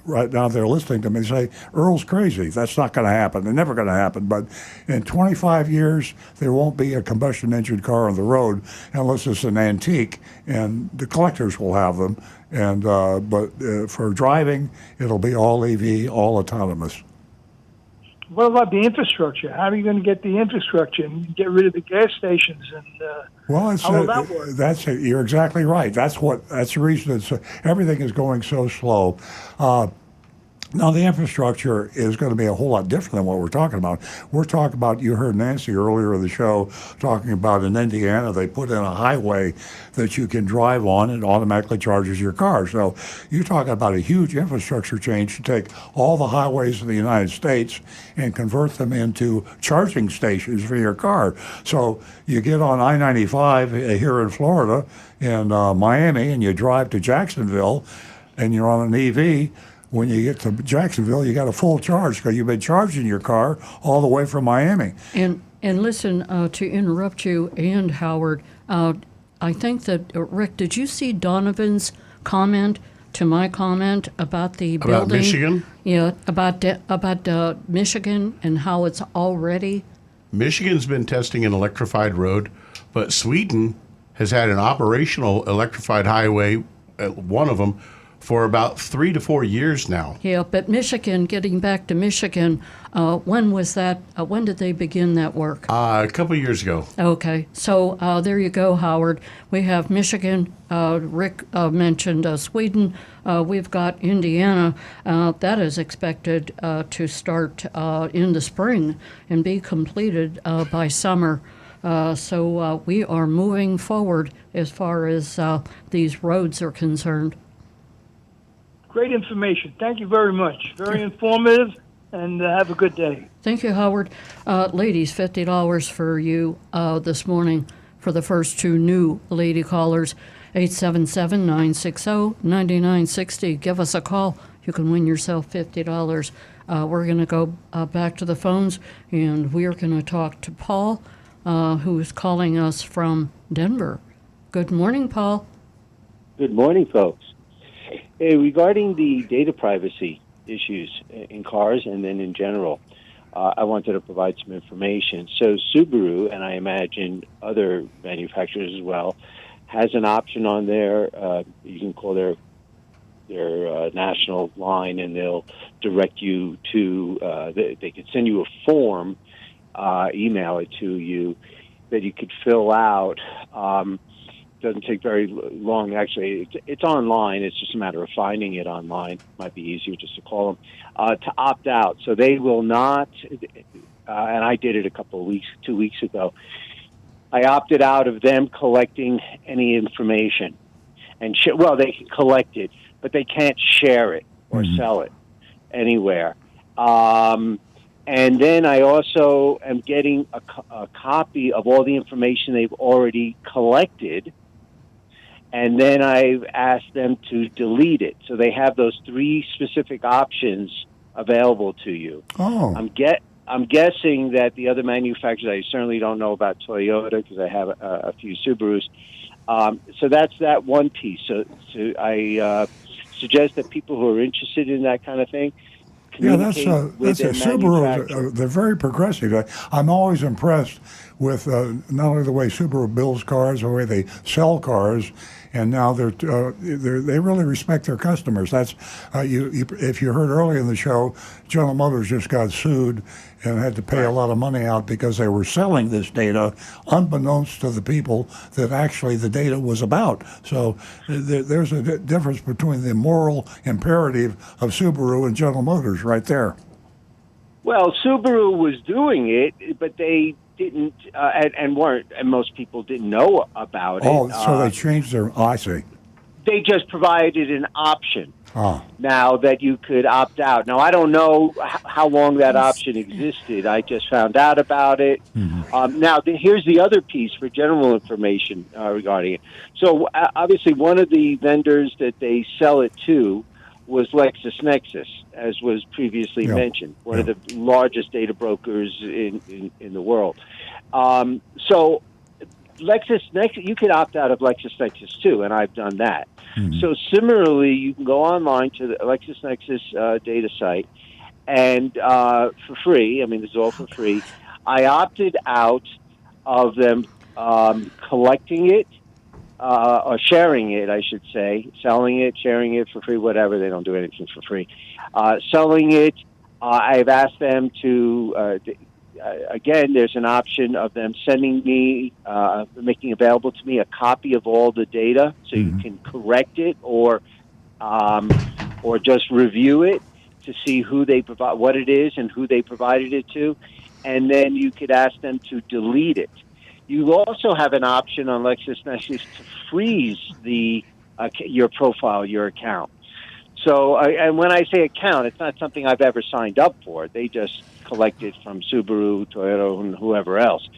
right now that are listening to me say, Earl's crazy. That's not going to happen. They're never going to happen. But in 25 years, there won't be a combustion engine car on the road unless it's an antique, and the collectors will have them. And but for driving, it'll be all EV, all autonomous. What about the infrastructure? How are you going to get the infrastructure and get rid of the gas stations? And how will that work? You're exactly right. That's the reason everything is going so slow. Now, the infrastructure is going to be a whole lot different than what we're talking about. We're talking about, you heard Nancy earlier in the show talking about in Indiana, they put in a highway that you can drive on and automatically charges your car. So you're talking about a huge infrastructure change to take all the highways in the United States and convert them into charging stations for your car. So you get on I-95 here in Florida, in Miami, and you drive to Jacksonville, and you're on an EV. When you get to Jacksonville, you got a full charge because you've been charging your car all the way from Miami. And listen, to interrupt you and Howard, I think that, Rick, did you see Donovan's comment to my comment about the building? About Michigan? Yeah, about Michigan and how it's already. Michigan's been testing an electrified road, but Sweden has had an operational electrified highway, one of them, for about 3 to 4 years now. Yeah, but Michigan, getting back to Michigan, when was that? When did they begin that work? A couple of years ago. Okay, so there you go, Howard. We have Michigan. Rick mentioned Sweden. We've got Indiana. That is expected to start in the spring and be completed by summer. So we are moving forward as far as these roads are concerned. Great information. Thank you very much. Very informative, and have a good day. Thank you, Howard. Ladies, $50 for you this morning for the first two new lady callers, 877-960-9960. Give us a call. You can win yourself $50. We're going to go back to the phones, and we are going to talk to Paul, who is calling us from Denver. Good morning, Paul. Good morning, folks. Hey, regarding the data privacy issues in cars and then in general, I wanted to provide some information. So Subaru, and I imagine other manufacturers as well, has an option on there. You can call their national line, and they'll direct you to, they could send you a form, email it to you, that you could fill out. Doesn't take very long. Actually, it's online. It's just a matter of finding it online. Might be easier just to call them to opt out. So they will not. And I did it 2 weeks ago. I opted out of them collecting any information, and they can collect it, but they can't share it or sell it anywhere. And then I also am getting a copy of all the information they've already collected. And then I've asked them to delete it. So they have those three specific options available to you. Oh. I'm guessing that the other manufacturers, I certainly don't know about Toyota because I have a few Subarus. So that's that one piece. So I suggest that people who are interested in that kind of thing, yeah, that's a Subaru. They're very progressive. I'm always impressed with not only the way Subaru builds cars, the way they sell cars, and now they really respect their customers. That's if you heard earlier in the show, General Motors just got sued, and had to pay a lot of money out because they were selling this data unbeknownst to the people that actually the data was about. So there's a difference between the moral imperative of Subaru and General Motors right there. Well, Subaru was doing it, but they didn't, and weren't, and most people didn't know about it. Oh, so they changed their. Oh, I see. They just provided an option Ah. now that you could opt out. Now, I don't know how long that option existed. I just found out about it. Now, here's the other piece for general information regarding it. So, obviously, one of the vendors that they sell it to was LexisNexis, as was previously mentioned, one of the largest data brokers in the world. So LexisNexis, you could opt out of LexisNexis too, and I've done that. So similarly, you can go online to the LexisNexis data site, and for free, I mean, this is all for free, I opted out of them collecting it, or sharing it, I should say, selling it, sharing it for free, whatever. They don't do anything for free. Selling it, I've asked them to, again, there's an option of them sending me, making available to me a copy of all the data so you can correct it or just review it to see who they provide, what it is and who they provided it to. And then you could ask them to delete it. You also have an option on LexisNexis to freeze your profile, your account. So, and when I say account, it's not something I've ever signed up for. They just collect it from Subaru, Toyota, and whoever else.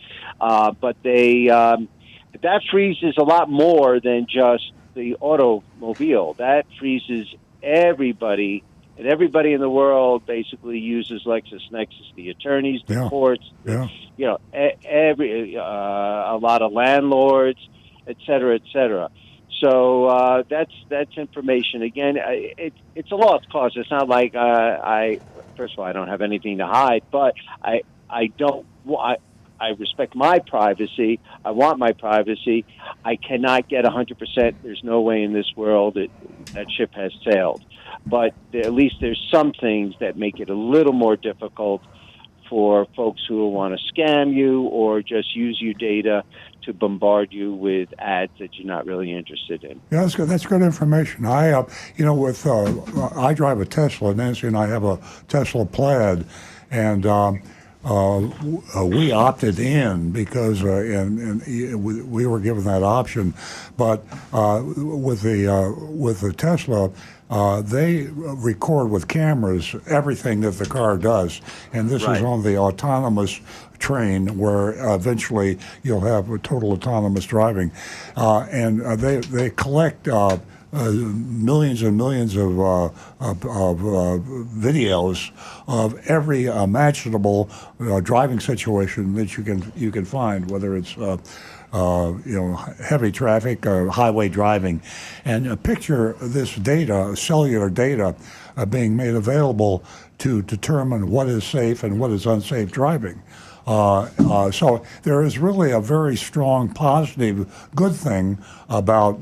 But that freezes a lot more than just the automobile. That freezes everybody. And everybody in the world basically uses LexisNexis, the attorneys, the courts, you know, a lot of landlords, et cetera, et cetera. So that's information. Again, it's a lost cause. It's not like first of all, I don't have anything to hide, but I respect my privacy. I want my privacy. I cannot get 100%. There's no way in this world that ship has sailed. But at least there's some things that make it a little more difficult for folks who want to scam you or just use your data to bombard you with ads that you're not really interested in. Yeah, that's good. That's good information. I drive a Tesla. Nancy and I have a Tesla Plaid, and we opted in because and we were given that option. But with the Tesla, they record with cameras everything that the car does, and this is on the autonomous train where eventually you'll have a total autonomous driving, and they collect millions and millions of videos of every imaginable driving situation that you can find, whether it's heavy traffic, highway driving, and picture this data, cellular data, being made available to determine what is safe and what is unsafe driving. So there is really a very strong, positive, good thing about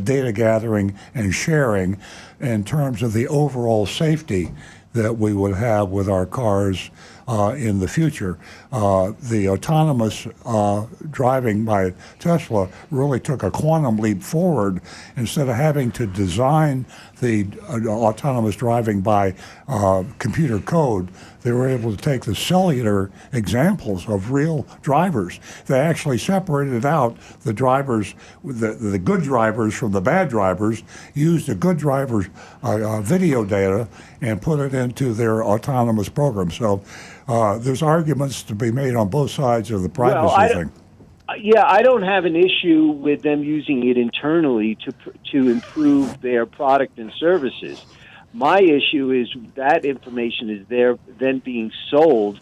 data gathering and sharing in terms of the overall safety that we would have with our cars in the future. The autonomous driving by Tesla really took a quantum leap forward. Instead of having to design the autonomous driving by computer code, they were able to take the cellular examples of real drivers. They actually separated out the drivers, the good drivers from the bad drivers, used the good drivers' video data and put it into their autonomous program. So there's arguments to be made on both sides of the privacy thing. Yeah, I don't have an issue with them using it internally to improve their product and services. My issue is that information is there then being sold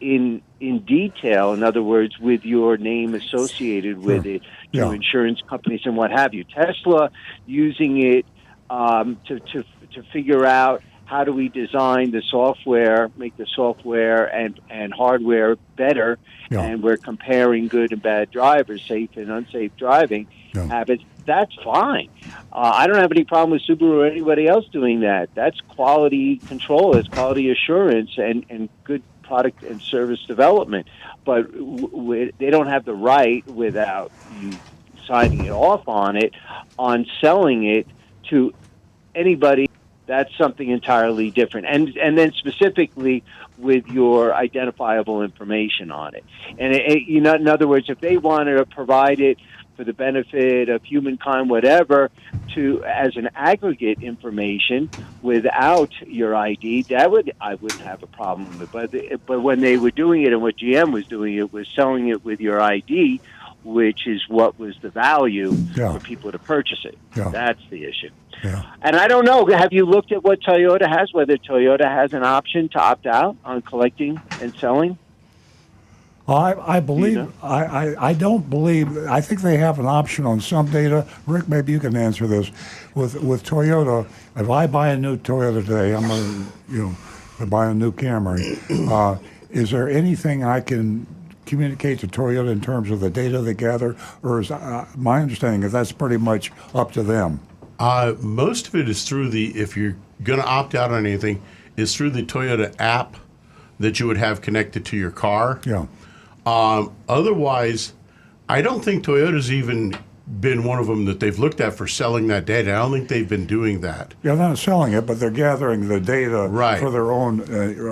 in detail. In other words, with your name associated with it to insurance companies and what have you. Tesla using it to figure out how do we design the software, make the software and hardware better, and we're comparing good and bad drivers, safe and unsafe driving habits. That's fine. I don't have any problem with Subaru or anybody else doing that. That's quality control. That's quality assurance and good product and service development, but they don't have the right, without you signing it off on it, on selling it to anybody. That's something entirely different, and then specifically with your identifiable information on it. And in other words, if they wanted to provide it for the benefit of humankind, whatever, as an aggregate information without your ID, I wouldn't have a problem with it. But when they were doing it, and what GM was doing it, was selling it with your ID, which is what was the value for people to purchase it. Yeah. That's the issue. Yeah. And I don't know, have you looked at what Toyota has, whether Toyota has an option to opt out on collecting and selling? I believe, I don't believe, I think they have an option on some data. Rick, maybe you can answer this. With Toyota, if I buy a new Toyota today, I'm going to buy a new Camry. Is there anything I can communicate to Toyota in terms of the data they gather? Or is my understanding is that's pretty much up to them? Most of it is through if you're going to opt out on anything, is through the Toyota app that you would have connected to your car. Yeah. Otherwise, I don't think Toyota's even been one of them that they've looked at for selling that data. I don't think they've been doing that. Yeah, they're not selling it, but they're gathering the data Right. for their own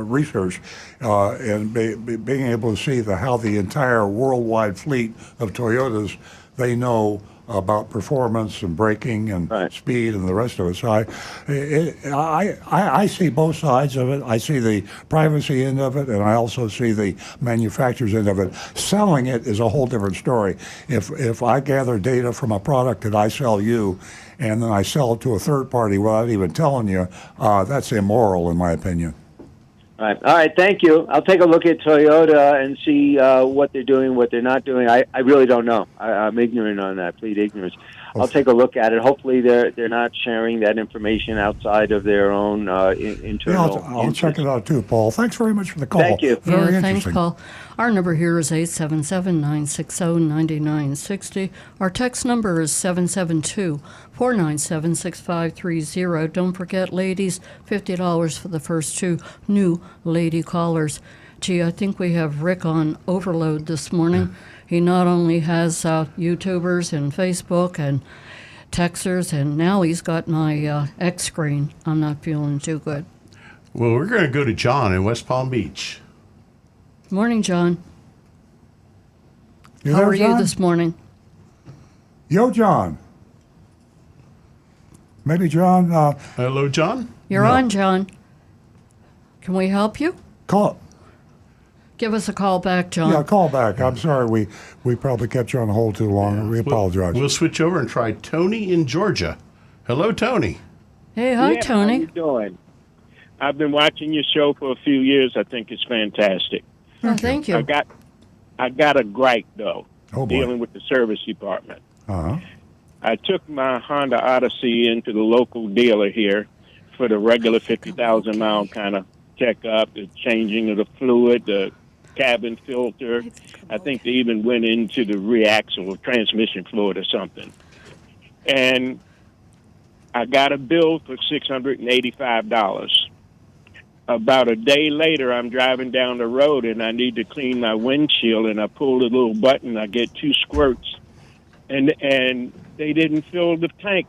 research and being able to see how the entire worldwide fleet of Toyotas, they know about performance and braking and speed and the rest of it. So I see both sides of it. I see the privacy end of it, and I also see the manufacturer's end of it. Selling it is a whole different story. If I gather data from a product that I sell you, and then I sell it to a third party without even telling you, that's immoral in my opinion. All right, thank you. I'll take a look at Toyota and see what they're doing, what they're not doing. I really don't know. I'm ignorant on that, plead ignorance. I'll take a look at it. Hopefully they're not sharing that information outside of their own internal. Yeah, I'll check it out too, Paul. Thanks very much for the call. Thank you. Very Thanks, interesting. Paul. Our number here is 877-960-9960. Our text number is 772-497-6530. Don't forget, ladies, $50 for the first two new lady callers. Gee, I think we have Rick on overload this morning. He not only has YouTubers and Facebook and Texters, and now he's got my X screen. I'm not feeling too good. Well, we're going to go to John in West Palm Beach. Morning, John. You How there, are you John? this morning? Yo, John. Maybe John. Hello, John. You're on, John. Can we help you? Call. Give us a call back, John. Yeah, call back. I'm sorry we probably kept you on hold too long. We apologize. We'll switch over and try Tony in Georgia. Hello, Tony. Hey, hi, Tony. How you doing? I've been watching your show for a few years. I think it's fantastic. Oh, thank you. I got a gripe though, Oh, boy. dealing with the service department. Uh-huh. I took my Honda Odyssey into the local dealer here for the regular 50,000 mile kind of checkup, the changing of the fluid, the cabin filter. I think they even went into the reaxle transmission fluid or something. And I got a bill for $685. About a day later, I'm driving down the road and I need to clean my windshield, and I pull the little button. I get 2 squirts, and they didn't fill the tank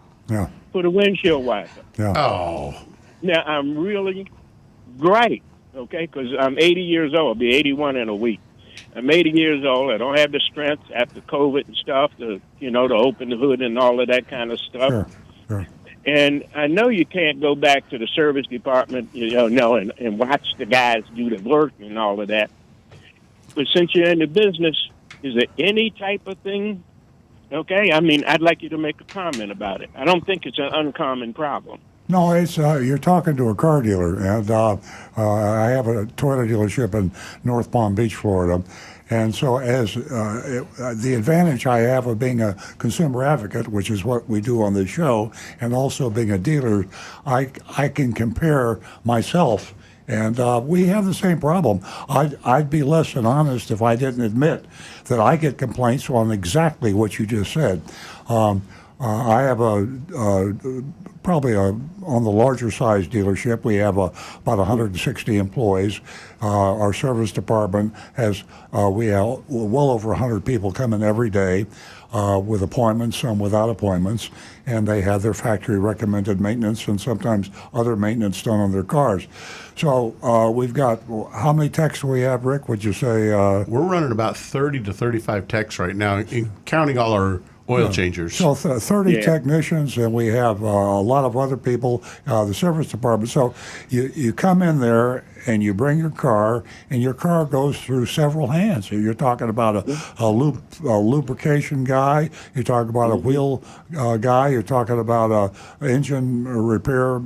for the windshield wiper. Yeah. Oh. Now I'm really great, okay, because I'm 80 years old. I'll be 81 in a week. I'm 80 years old. I don't have the strength after COVID and stuff to open the hood and all of that kind of stuff. Sure. And I know you can't go back to the service department, and watch the guys do the work and all of that. But since you're in the business, is there any type of thing? Okay, I mean, I'd like you to make a comment about it. I don't think it's an uncommon problem. No, it's you're talking to a car dealer, and I have a Toyota dealership in North Palm Beach, Florida. And so as the advantage I have of being a consumer advocate, which is what we do on this show, and also being a dealer, I can compare myself. And we have the same problem. I'd be less than honest if I didn't admit that I get complaints on exactly what you just said. I have probably on the larger size dealership. We have about 160 employees. Our service department has we have well over 100 people coming every day with appointments, some without appointments, and they have their factory recommended maintenance and sometimes other maintenance done on their cars. So we've got, how many techs do we have, Rick? Would you say? We're running about 30 to 35 techs right now, counting all our oil changers. So 30 technicians, and we have a lot of other people, the service department. So you come in there and you bring your car, and your car goes through several hands. So you're talking about a lubrication guy, you're talking about a wheel guy, you're talking about a engine repair.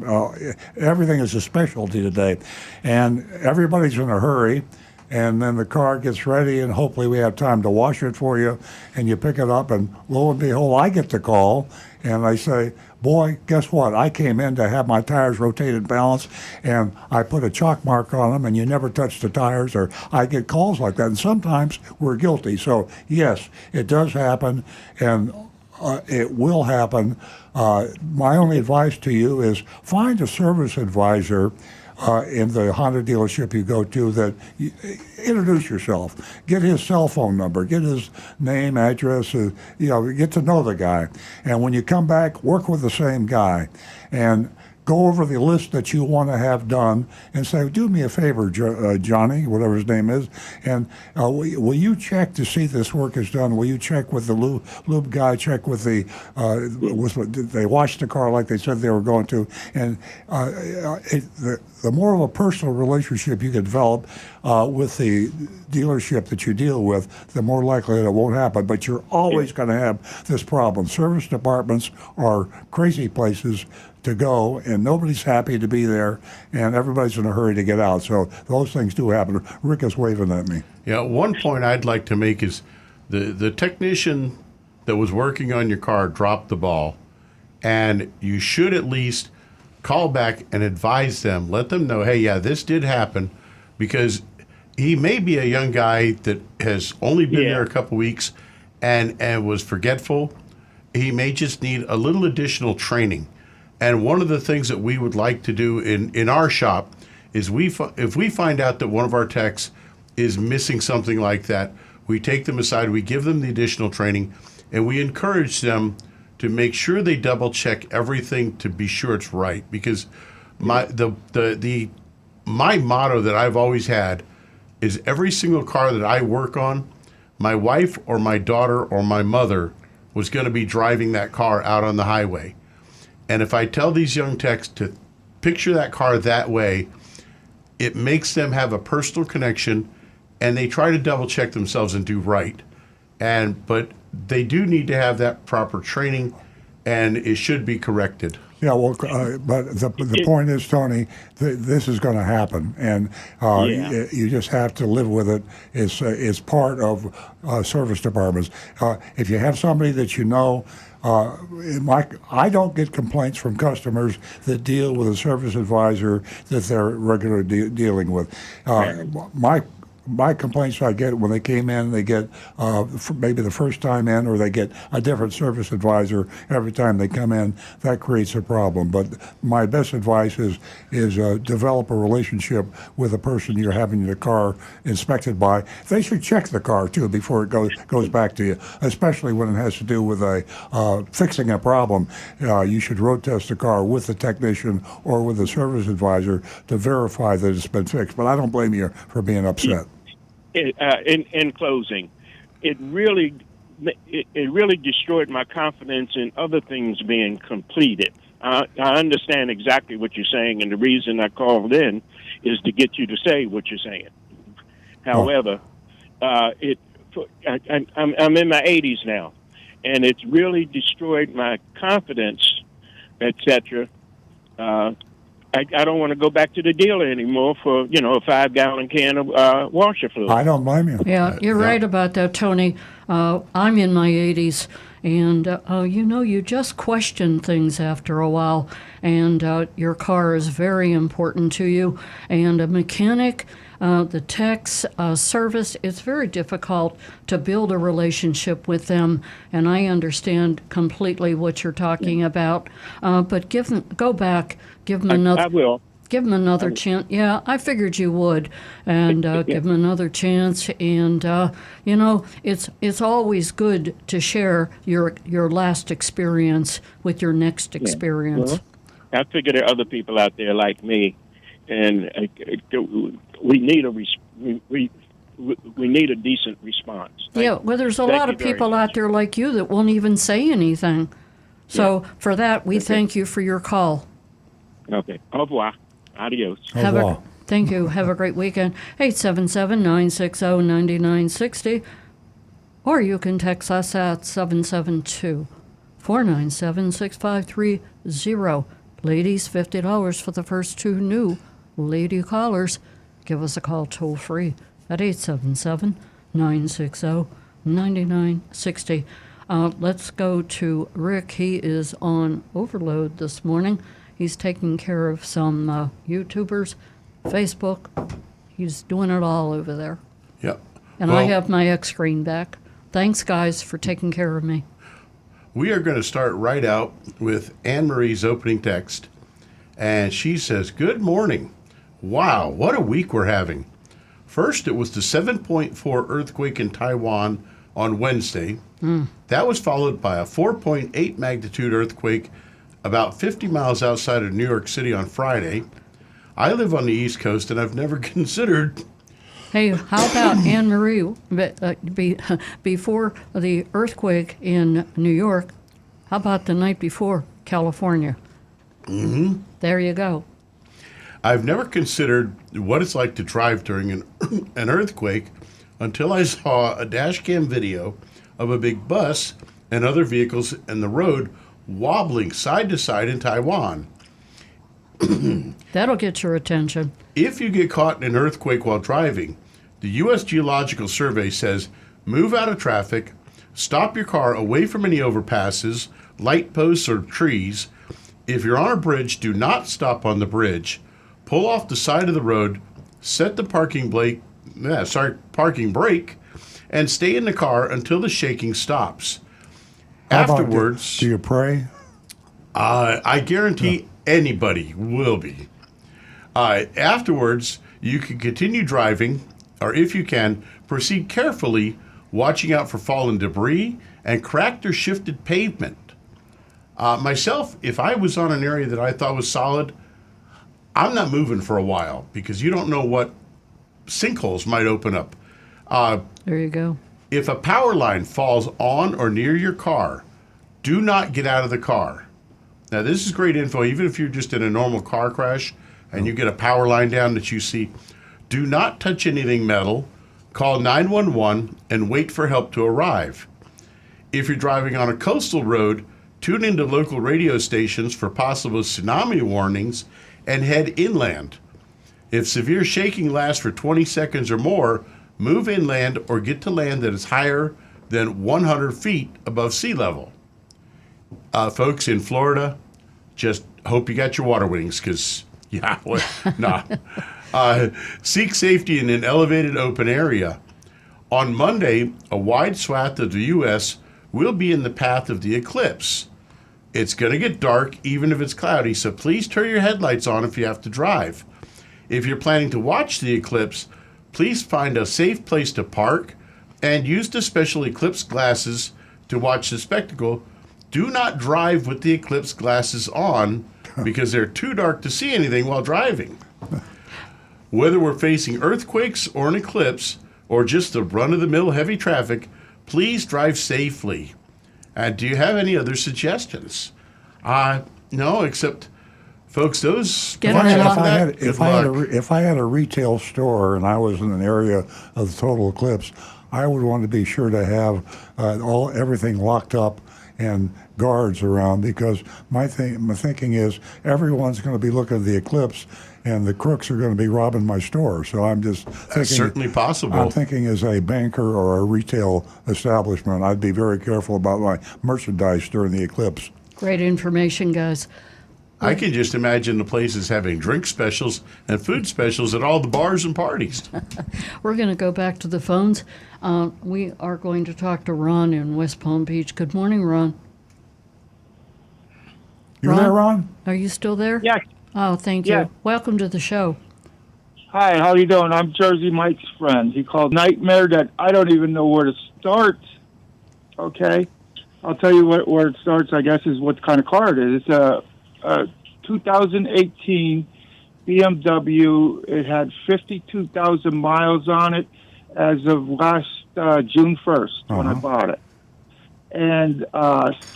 Everything is a specialty today, and everybody's in a hurry. And then the car gets ready, and hopefully we have time to wash it for you, and you pick it up, and lo and behold, I get the call, and I say, boy, guess what? I came in to have my tires rotated balanced, and I put a chalk mark on them, and you never touched the tires, or I get calls like that, and sometimes we're guilty. So, yes, it does happen, and it will happen. My only advice to you is find a service advisor in the Honda dealership you go to that introduce yourself, get his cell phone number, get his name, address, get to know the guy. And when you come back, work with the same guy and go over the list that you want to have done and say, do me a favor, Johnny, whatever his name is, and will you check to see this work is done? Will you check with the lube guy, check with they washed the car like they said they were going to? And the more of a personal relationship you can develop with the dealership that you deal with, the more likely that it won't happen. But you're always going to have this problem. Service departments are crazy places to go, and nobody's happy to be there, and everybody's in a hurry to get out. So those things do happen. Rick is waving at me. Yeah, one point I'd like to make is the technician that was working on your car dropped the ball, and you should at least call back and advise them, let them know, hey, yeah, this did happen, because he may be a young guy that has only been there a couple weeks and was forgetful. He may just need a little additional training. And one of the things that we would like to do in our shop is if we find out that one of our techs is missing something like that, we take them aside, we give them the additional training, and we encourage them to make sure they double check everything to be sure it's right. Because my motto that I've always had is every single car that I work on, my wife or my daughter or my mother was going to be driving that car out on the highway. And if I tell these young techs to picture that car that way, it makes them have a personal connection, and they try to double check themselves and do right. But they do need to have that proper training, and it should be corrected. Yeah, well, but the point is, Tony, this is going to happen, and you just have to live with it. It's part of service departments. If you have somebody that you know, I don't get complaints from customers that deal with a service advisor that they're regularly dealing with. My complaints I get when they came in, they get maybe the first time in, or they get a different service advisor every time they come in. That creates a problem. But my best advice is develop a relationship with the person you're having your car inspected by. They should check the car too before it goes back to you, especially when it has to do with fixing a problem. You should road test the car with the technician or with the service advisor to verify that it's been fixed. But I don't blame you for being upset. In closing, it really destroyed my confidence in other things being completed. I understand exactly what you're saying, and the reason I called in is to get you to say what you're saying. However, I'm in my 80s now, and it's really destroyed my confidence, etc. I don't want to go back to the dealer anymore for, a 5-gallon can of washer fluid. I don't blame you. Yeah, you're right about that, Tony. I'm in my 80s, And, you just question things after a while, and your car is very important to you. And a mechanic, the tech's service, it's very difficult to build a relationship with them, and I understand completely what you're talking about. But go back, give them another. I will. Give them another chance. Yeah, I figured you would, and give them another chance. And it's always good to share your last experience with your next experience. Well, I figure there are other people out there like me, and we need a decent response. There's a lot of people out there like you that won't even say anything. So for that, we thank you for your call. Okay. Au revoir. Adios. Thank you. Have a great weekend. 877-960-9960. Or you can text us at 772-497-6530. Ladies, $50 for the first 2 new lady callers. Give us a call toll free at 877-960-9960. Let's go to Rick. He is on overload this morning. He's taking care of some YouTubers, Facebook. He's doing it all over there. Yep. And I have my X screen back. Thanks, guys, for taking care of me. We are going to start right out with Anne-Marie's opening text. And she says, "Good morning. Wow, what a week we're having. First, it was the 7.4 earthquake in Taiwan on Wednesday. That was followed by a 4.8 magnitude earthquake about 50 miles outside of New York City on Friday. I live on the East Coast, and I've never considered..." Hey, how about Anne-Marie, before the earthquake in New York, how about the night before, California? Mm-hmm. There you go. "I've never considered what it's like to drive during an earthquake until I saw a dash cam video of a big bus and other vehicles in the road wobbling side to side in Taiwan. That'll get your attention. If you get caught in an earthquake while driving, the U.S. Geological Survey says move out of traffic, stop your car away from any overpasses, light posts, or trees. If you're on a bridge, do not stop on the bridge. Pull off the side of the road, set the parking brake, and stay in the car until the shaking stops. Afterwards, do you pray? I guarantee anybody will be. Afterwards, you can continue driving, or if you can, proceed carefully, watching out for fallen debris and cracked or shifted pavement. Myself, if I was on an area that I thought was solid, I'm not moving for a while because you don't know what sinkholes might open up. There you go. If a power line falls on or near your car, do not get out of the car. Now, this is great info, even if you're just in a normal car crash and you get a power line down that you see. Do not touch anything metal. Call 911 and wait for help to arrive. If you're driving on a coastal road, tune into local radio stations for possible tsunami warnings and head inland. If severe shaking lasts for 20 seconds or more, move inland or get to land that is higher than 100 feet above sea level. Folks in Florida, just hope you got your water wings because, seek safety in an elevated open area. On Monday, a wide swath of the U.S. will be in the path of the eclipse. It's going to get dark even if it's cloudy, so please turn your headlights on if you have to drive. If you're planning to watch the eclipse, please find a safe place to park and use the special eclipse glasses to watch the spectacle. Do not drive with the eclipse glasses on because they're too dark to see anything while driving. Whether we're facing earthquakes or an eclipse or just the run-of-the-mill heavy traffic, please drive safely. Do you have any other suggestions? No, except... Folks, those... If I had a retail store and I was in an area of the total eclipse, I would want to be sure to have everything locked up and guards around, because my thinking is everyone's going to be looking at the eclipse, and the crooks are going to be robbing my store. So I'm just thinking. That's certainly possible. I'm thinking as a banker or a retail establishment, I'd be very careful about my merchandise during the eclipse. Great information, guys. I can just imagine the places having drink specials and food specials at all the bars and parties. We're going to go back to the phones. We are going to talk to Ron in West Palm Beach. Good morning, Ron. You there, Ron? Are you still there? Yes. Oh, thank you. Yeah. Welcome to the show. Hi, how you doing? I'm Jersey Mike's friend. He called nightmare that I don't even know where to start. Okay, I'll tell you where it starts. I guess is what kind of car it is. It's a 2018 BMW. It had 52,000 miles on it as of last June 1st when I bought it. And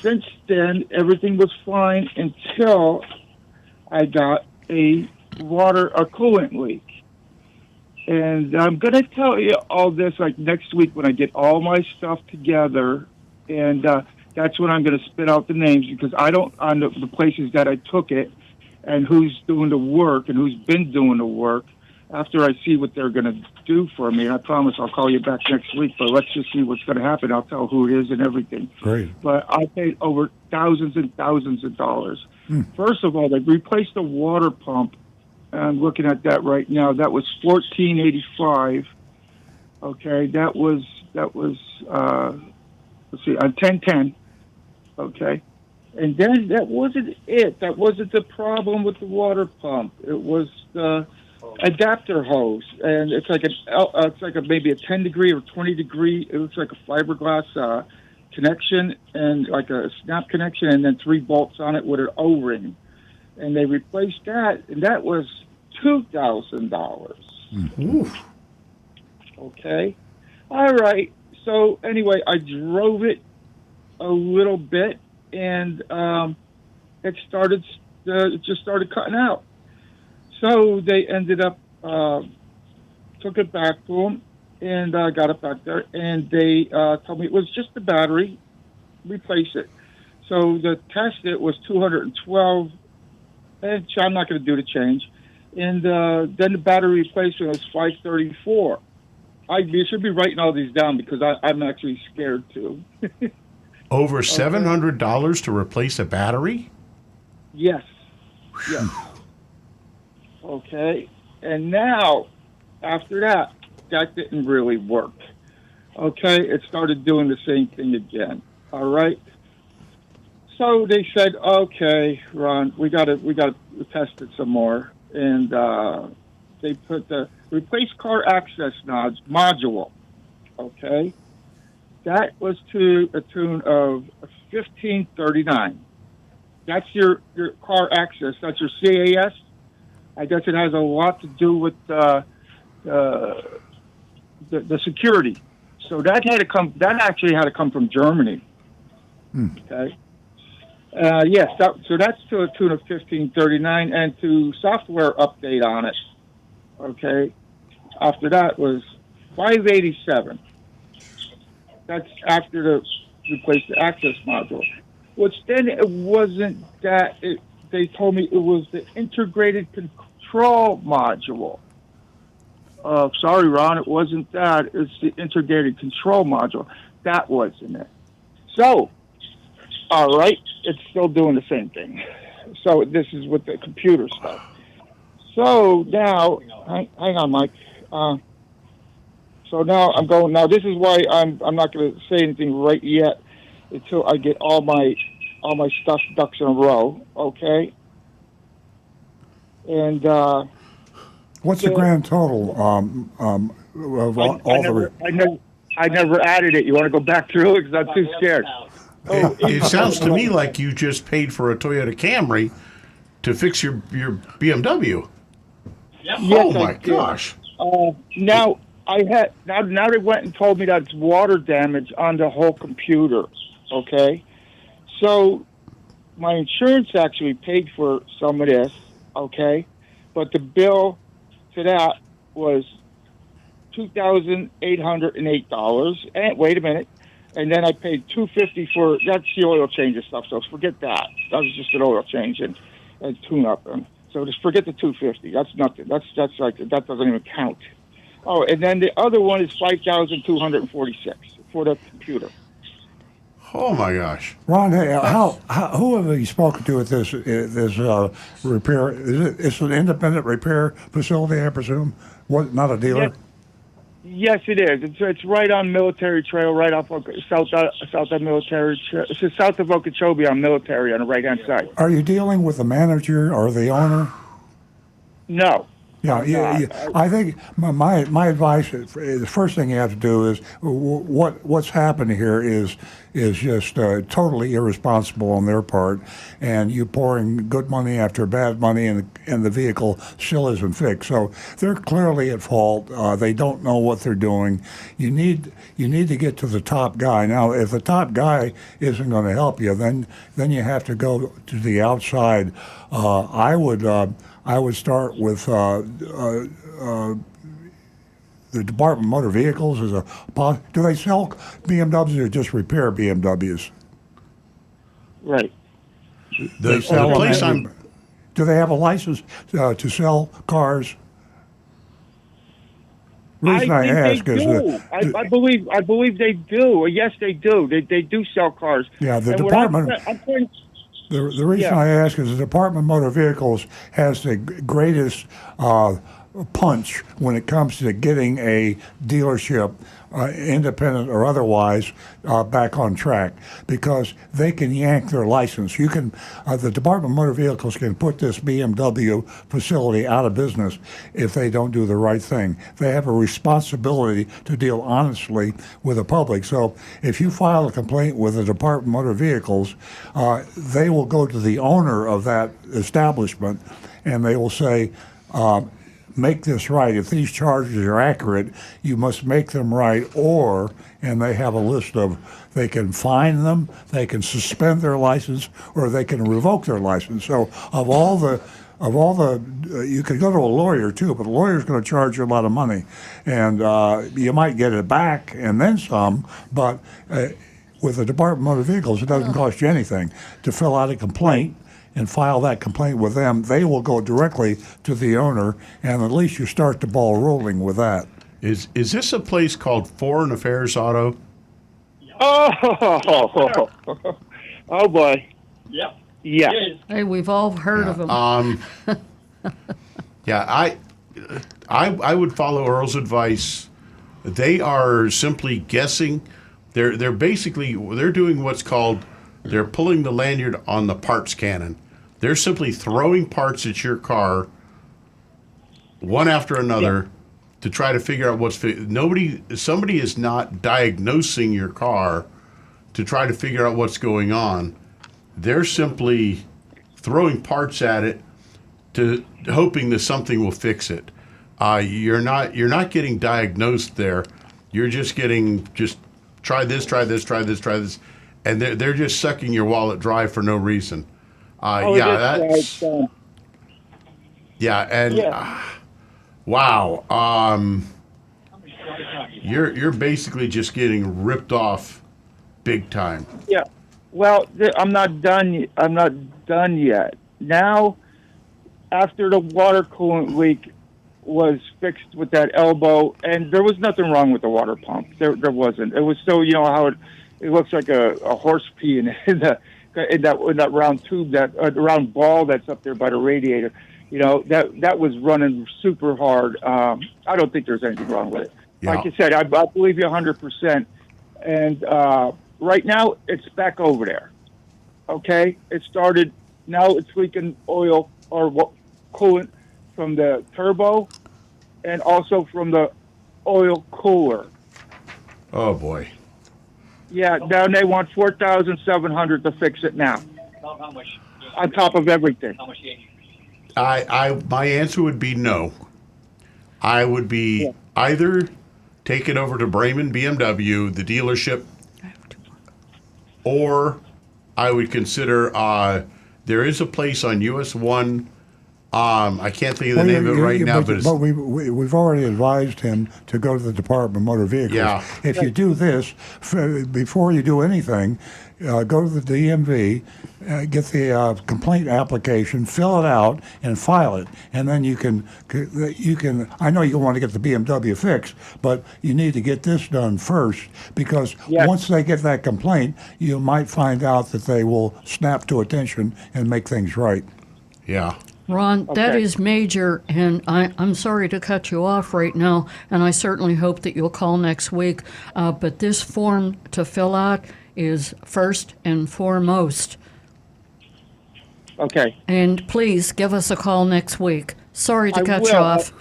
since then, everything was fine until I got a coolant leak. And I'm going to tell you all this like next week when I get all my stuff together. And that's when I'm going to spit out the names, because I don't, on the places that I took it and who's doing the work and who's been doing the work, after I see what they're going to do for me. And I promise I'll call you back next week, but let's just see what's going to happen. I'll tell who it is and everything. Great. But I paid over thousands and thousands of dollars. First of all, they replaced the water pump. I'm looking at that right now. That was $1,485. Okay, that was let's see, on 1010. Okay, and then that wasn't it. That wasn't the problem with the water pump. It was the adapter hose, and it's like maybe a 10 degree or 20 degree. It looks like a fiberglass connection and like a snap connection, and then 3 bolts on it with an O-ring. And they replaced that, and that was $2,000. Okay, all right. So anyway, I drove it a little bit, and it just started cutting out. So they ended up took it back to them, and I got it back there, and they told me it was just the battery, replace it. So the test it was 212, and I'm not going to do the change. And then the battery replacement was 534. You should be writing all these down because I'm actually scared too. Over $700 to replace a battery? Yes. Yes. Okay. And now, after that didn't really work. Okay. It started doing the same thing again. All right. So they said, okay, Ron, we gotta test it some more. And they put the replace car access module. Okay. That was to a tune of $1,539. That's your car access. That's your CAS. I guess it has a lot to do with the security. So that had to come. That actually had to come from Germany. Okay. Yes. So that's to a tune of $1,539, and to software update on it. Okay. After that was $587. That's after the replace the access module. Which then it wasn't that. They told me it was the integrated control module. Sorry, Ron, it wasn't that. It's the integrated control module. That wasn't it. So, all right, it's still doing the same thing. So this is with the computer stuff. So now, hang on, Mike. So now I'm going. Now this is why I'm not going to say anything right yet until I get all my stuff ducks in a row. Okay. And what's the grand total of I never added it. You want to go back through it because I'm too scared. It sounds to me like you just paid for a Toyota Camry to fix your BMW. Yes, oh my gosh! Now they went and told me that it's water damage on the whole computer. Okay, so my insurance actually paid for some of this. Okay, but the bill to that was $2,808. And wait a minute. And then I paid $250 for that's the oil change and stuff. So forget that. That was just an oil change and tune up. So just forget the $250. That's nothing. That's like that doesn't even count. Oh, and then the other one is $5,246 for the computer. Oh my gosh, Ron, hey, who have you spoken to at this repair? It's an independent repair facility, I presume. What? Not a dealer. Yes, it is. It's right on Military Trail, right off of south of Military. It's just south of Okeechobee on Military on the right hand side. Are you dealing with the manager or the owner? No. Yeah. I think my advice, the first thing you have to do is what's happened here is just totally irresponsible on their part, and you pouring good money after bad money, and the vehicle still isn't fixed. So they're clearly at fault. They don't know what they're doing. You need to get to the top guy. Now, if the top guy isn't going to help you, then you have to go to the outside. I would start with the Department of Motor Vehicles. Do they sell BMWs or just repair BMWs? Right. The place do they have a license to sell cars? Reason I ask they is do. I believe they do. Yes, they do. They do sell cars. Yeah, the department. The reason I ask is the Department of Motor Vehicles has the greatest punch when it comes to getting a dealership, independent or otherwise, back on track, because they can yank their license. The Department of Motor Vehicles can put this BMW facility out of business if they don't do the right thing. They have a responsibility to deal honestly with the public. So if you file a complaint with the Department of Motor Vehicles, they will go to the owner of that establishment and they will say, make this right. If these charges are accurate, you must make them right, and they have a list of, they can fine them, they can suspend their license, or they can revoke their license. So of all the, you could go to a lawyer too, but a lawyer's going to charge you a lot of money, and you might get it back and then some, but with the Department of Motor Vehicles, it doesn't cost you anything to fill out a complaint and file that complaint with them. They will go directly to the owner, and at least you start the ball rolling with that. Is this a place called Foreign Affairs Auto? Oh boy. Yep. Yeah. Hey, we've all heard of them. Yeah, I would follow Earl's advice. They are simply guessing. They're doing what's called, they're pulling the lanyard on the parts cannon. They're simply throwing parts at your car, one after another, to try to figure out what's somebody is not diagnosing your car to try to figure out what's going on. They're simply throwing parts at it to hoping that something will fix it. You're not getting diagnosed there. You're just getting try this, and they're just sucking your wallet dry for no reason. Wow. You're basically just getting ripped off, big time. Yeah. Well, I'm not done. I'm not done yet. Now, after the water coolant leak was fixed with that elbow, and there was nothing wrong with the water pump. There wasn't. It was still, how it looks like a horse pee in that round tube, that round ball that's up there by the radiator. That was running super hard. I don't think there's anything wrong with it. Yeah. Like you said, I believe you 100%. And right now, it's back over there. Okay? It started, now it's leaking oil or coolant from the turbo and also from the oil cooler. Oh, boy. Yeah, now they want $4,700 to fix it now. How much? On top of everything. How much? My answer would be no. I would be either take it over to Bremen BMW, the dealership, or I would consider there is a place on US 1 I can't think of the name of it right now, but it's, we've already advised him to go to the Department of Motor Vehicles. Yeah. If you do this, before you do anything, go to the DMV, get the complaint application, fill it out, and file it. And then you can, I know you want to get the BMW fixed, but you need to get this done first, because once they get that complaint, you might find out that they will snap to attention and make things right. yeah. Ron, that is major, and I'm sorry to cut you off right now, and I certainly hope that you'll call next week. But this form to fill out is first and foremost. Okay. And please give us a call next week. Sorry to cut you off.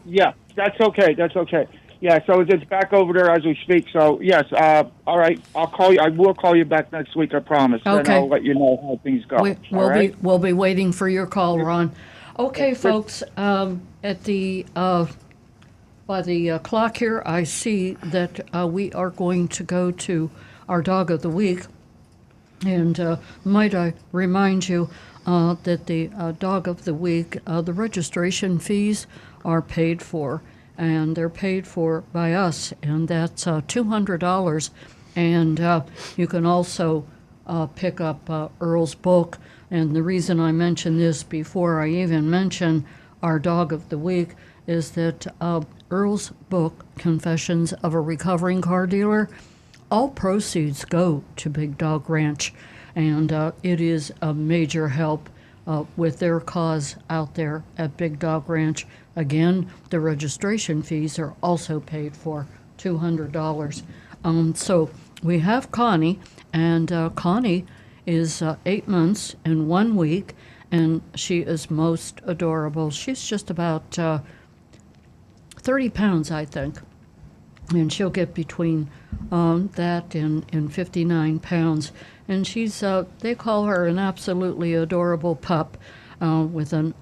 Yeah, that's okay. That's okay. Yeah, so it's back over there as we speak. So, yes, all right. I'll call you. I will call you back next week, I promise. Okay. And I'll let you know how things go. We'll be waiting for your call, Ron. Okay, folks, at the by the clock here, I see that we are going to go to our Dog of the Week. And might I remind you that the Dog of the Week, the registration fees are paid for. And they're paid for by us, and that's $200. And you can also pick up Earl's book. And the reason I mention this before I even mention our Dog of the Week is that Earl's book, Confessions of a Recovering Car Dealer, all proceeds go to Big Dog Ranch. And it is a major help with their cause out there at Big Dog Ranch. Again, the registration fees are also paid for, $200. So we have Connie, and Connie is 8 months and 1 week, and she is most adorable. She's just about 30 pounds, I think, and she'll get between that and 59 pounds. And she's, they call her an absolutely adorable pup with an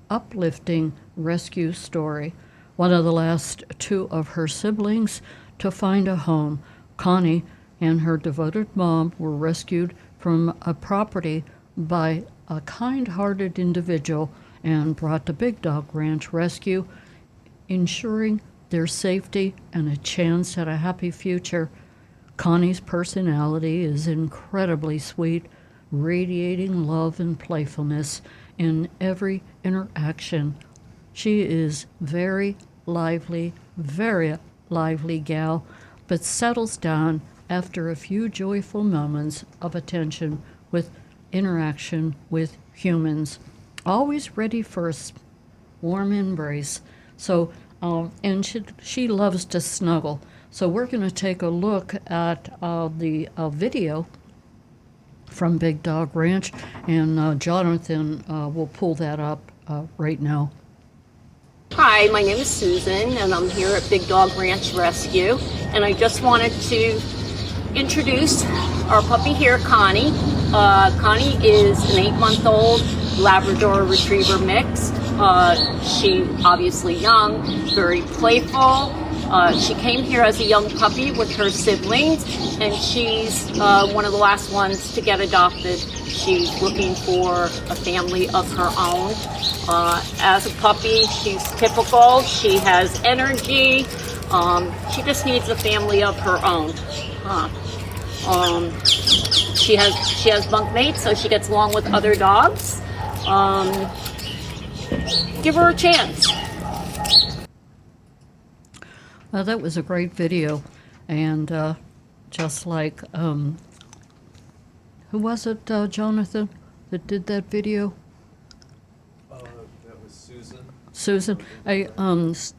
uplifting rescue story. One of the last two of her siblings to find a home. Connie and her devoted mom were rescued from a property by a kind-hearted individual and brought to Big Dog Ranch Rescue, ensuring their safety and a chance at a happy future. Connie's personality is incredibly sweet, radiating love and playfulness in every interaction. She is very lively gal, but settles down after a few joyful moments of attention with interaction with humans. Always ready for a warm embrace. So, and she loves to snuggle. So we're going to take a look at the video from Big Dog Ranch, and Jonathan will pull that up right now. Hi, my name is Susan, and I'm here at Big Dog Ranch Rescue, and I just wanted to introduce our puppy here, Connie. Connie is an 8-month-old Labrador Retriever mixed. She obviously young, very playful. She came here as a young puppy with her siblings, and she's one of the last ones to get adopted. She's looking for a family of her own. As a puppy, she's typical. She has energy. She just needs a family of her own. She has bunk mates, so she gets along with other dogs. Give her a chance. That was a great video, and just like, who was it, Jonathan, that did that video? That was Susan. Susan.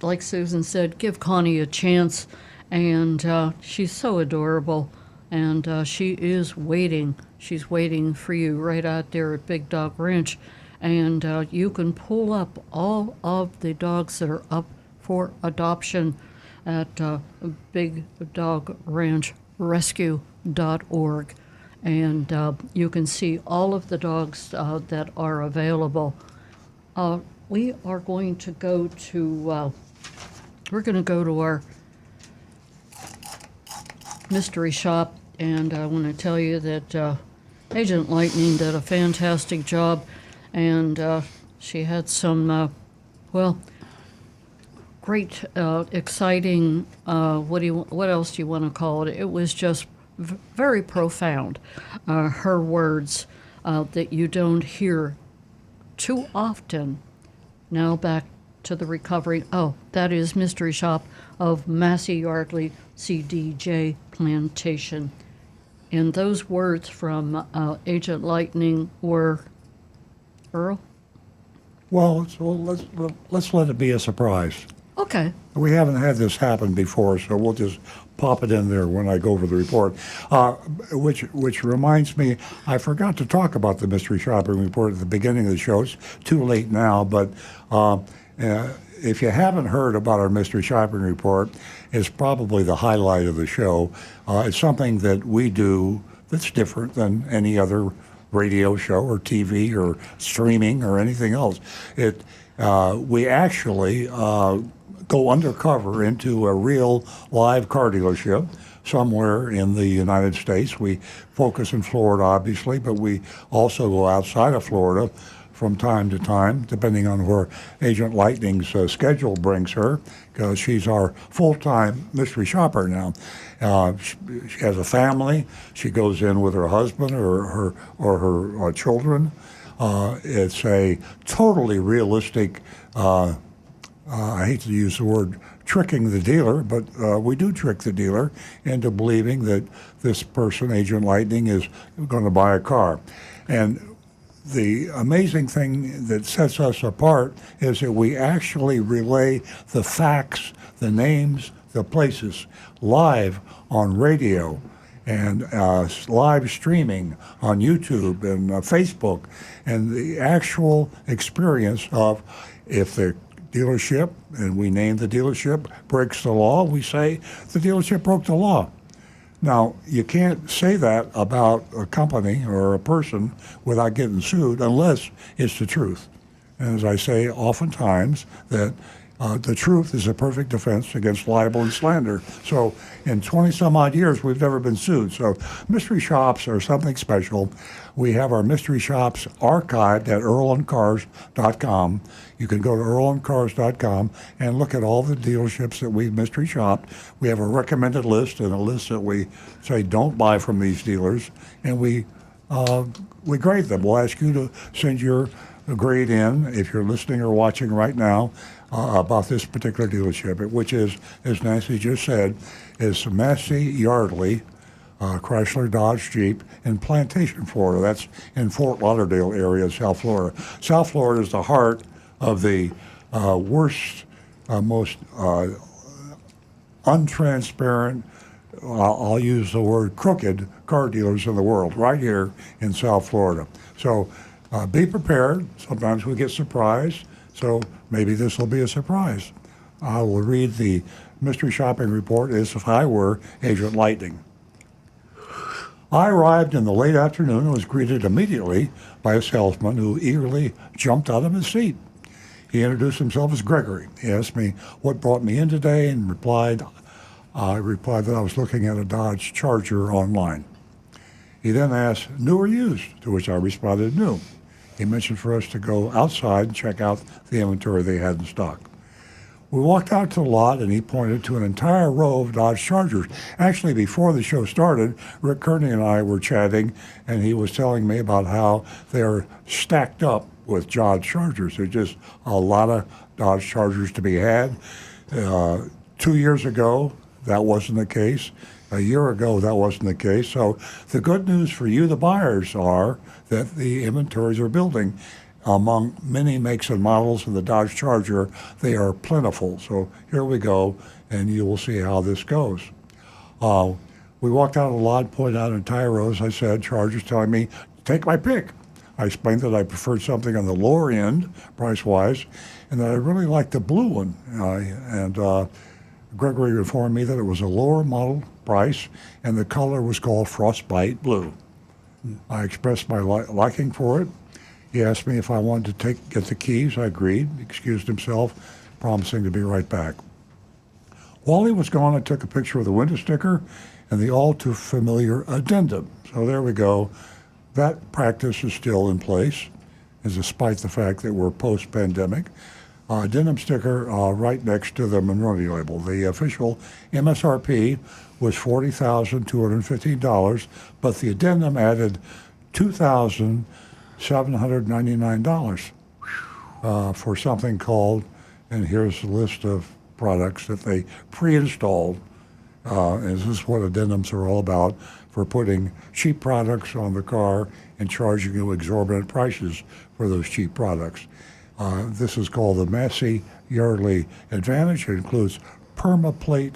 Like Susan said, give Connie a chance, and she's so adorable, and she is waiting. She's waiting for you right out there at Big Dog Ranch, and you can pull up all of the dogs that are up for adoption at bigdogranchrescue.org, and you can see all of the dogs that are available. We are going to go to our mystery shop, and I want to tell you that Agent Lightning did a fantastic job, and She had some, well, great, exciting. What else do you want to call it? It was just very profound. Her words that you don't hear too often. Now back to the recovery. Oh, that is Mystery Shop of Massey Yardley CDJ Plantation. And those words from Agent Lightning were, Earl? Well, let's let it be a surprise. Okay. We haven't had this happen before, so we'll just pop it in there when I go over the report. Which reminds me, I forgot to talk about the mystery shopping report at the beginning of the show. It's too late now, but if you haven't heard about our mystery shopping report, it's probably the highlight of the show. It's something that we do that's different than any other radio show or TV or streaming or anything else. We actually go undercover into a real live car dealership somewhere in the United States. We focus in Florida, obviously, but we also go outside of Florida from time to time, depending on where Agent Lightning's schedule brings her, because she's our full-time mystery shopper now. She has a family. She goes in with her husband or her children. It's a totally realistic, I hate to use the word tricking the dealer, but we do trick the dealer into believing that this person, Agent Lightning, is going to buy a car. And the amazing thing that sets us apart is that we actually relay the facts, the names, the places live on radio and live streaming on YouTube and Facebook, and the actual experience of if the dealership, and we name the dealership, breaks the law, we say the dealership broke the law. Now, you can't say that about a company or a person without getting sued unless it's the truth. And as I say oftentimes, that the truth is a perfect defense against libel and slander. So in 20-some-odd years, we've never been sued. So mystery shops are something special. We have our mystery shops archived at earlandcars.com. You can go to earlandcars.com and look at all the dealerships that we've mystery shopped. We have a recommended list and a list that we say don't buy from these dealers, and we grade them. We'll ask you to send your grade in if you're listening or watching right now about this particular dealership, which is, as Nancy just said, is Massey Yardley Chrysler Dodge Jeep in Plantation, Florida. That's in Fort Lauderdale area, South Florida. South Florida is the heart of the worst, most untransparent, I'll use the word crooked, car dealers in the world, right here in South Florida. So be prepared. Sometimes we get surprised, so maybe this will be a surprise. I will read the mystery shopping report as if I were Agent Lightning. I arrived in the late afternoon and was greeted immediately by a salesman who eagerly jumped out of his seat. He introduced himself as Gregory. He asked me what brought me in today and I replied that I was looking at a Dodge Charger online. He then asked, new or used? To which I responded, new. He mentioned for us to go outside and check out the inventory they had in stock. We walked out to the lot, and he pointed to an entire row of Dodge Chargers. Actually, before the show started, Rick Kearney and I were chatting, and he was telling me about how they're stacked up with Dodge Chargers. There's just a lot of Dodge Chargers to be had. 2 years ago, that wasn't the case. A year ago, that wasn't the case. So the good news for you, the buyers, are that the inventories are building. Among many makes and models of the Dodge Charger, they are plentiful. So here we go, and you will see how this goes. We walked out of the lot, pointed out entire rows. I said, Charger's telling me, take my pick. I explained that I preferred something on the lower end, price-wise, and that I really liked the blue one. Gregory informed me that it was a lower model price, and the color was called Frostbite Blue. I expressed my liking for it. He asked me if I wanted to get the keys. I agreed, excused himself, promising to be right back. While he was gone, I took a picture of the window sticker and the all-too-familiar addendum. So there we go. That practice is still in place. is despite the fact that we're post-pandemic. Denim sticker right next to the Monroney label. The official MSRP was $40,215, but the addendum added $2,799 for something called, and here's the list of products that they pre-installed. And this is what addendums are all about, for putting cheap products on the car and charging you exorbitant prices for those cheap products. This is called the Massey Yardley Advantage. It includes permaplate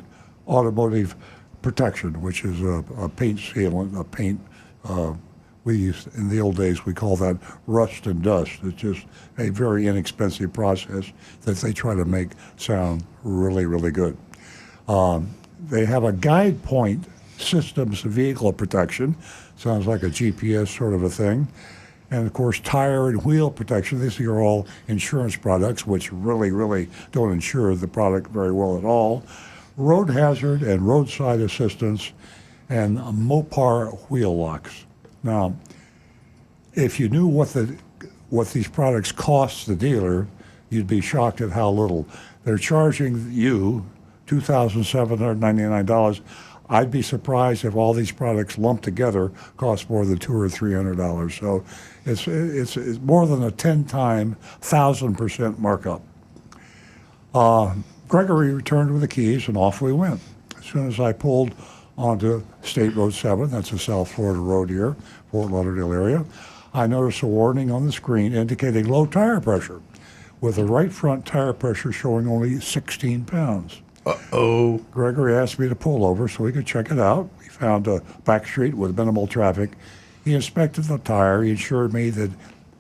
automotive protection, which is a paint sealant, a paint. We used in the old days we call that rust and dust. It's just a very inexpensive process that they try to make sound really, really good. They have a guide point systems vehicle protection. Sounds like a GPS sort of a thing. And of course, tire and wheel protection. These are all insurance products, which really, really don't insure the product very well at all. Road hazard and roadside assistance, and Mopar wheel locks. Now, if you knew what these products cost the dealer, you'd be shocked at how little. They're charging you $2,799. I'd be surprised if all these products lumped together cost more than $200 or $300. So it's more than a 10-time, 1,000% markup. Gregory returned with the keys, and off we went. As soon as I pulled onto State Road 7, that's a South Florida road here, Fort Lauderdale area, I noticed a warning on the screen indicating low tire pressure, with the right front tire pressure showing only 16 pounds. Uh-oh. Gregory asked me to pull over so he could check it out. We found a back street with minimal traffic. He inspected the tire. He assured me that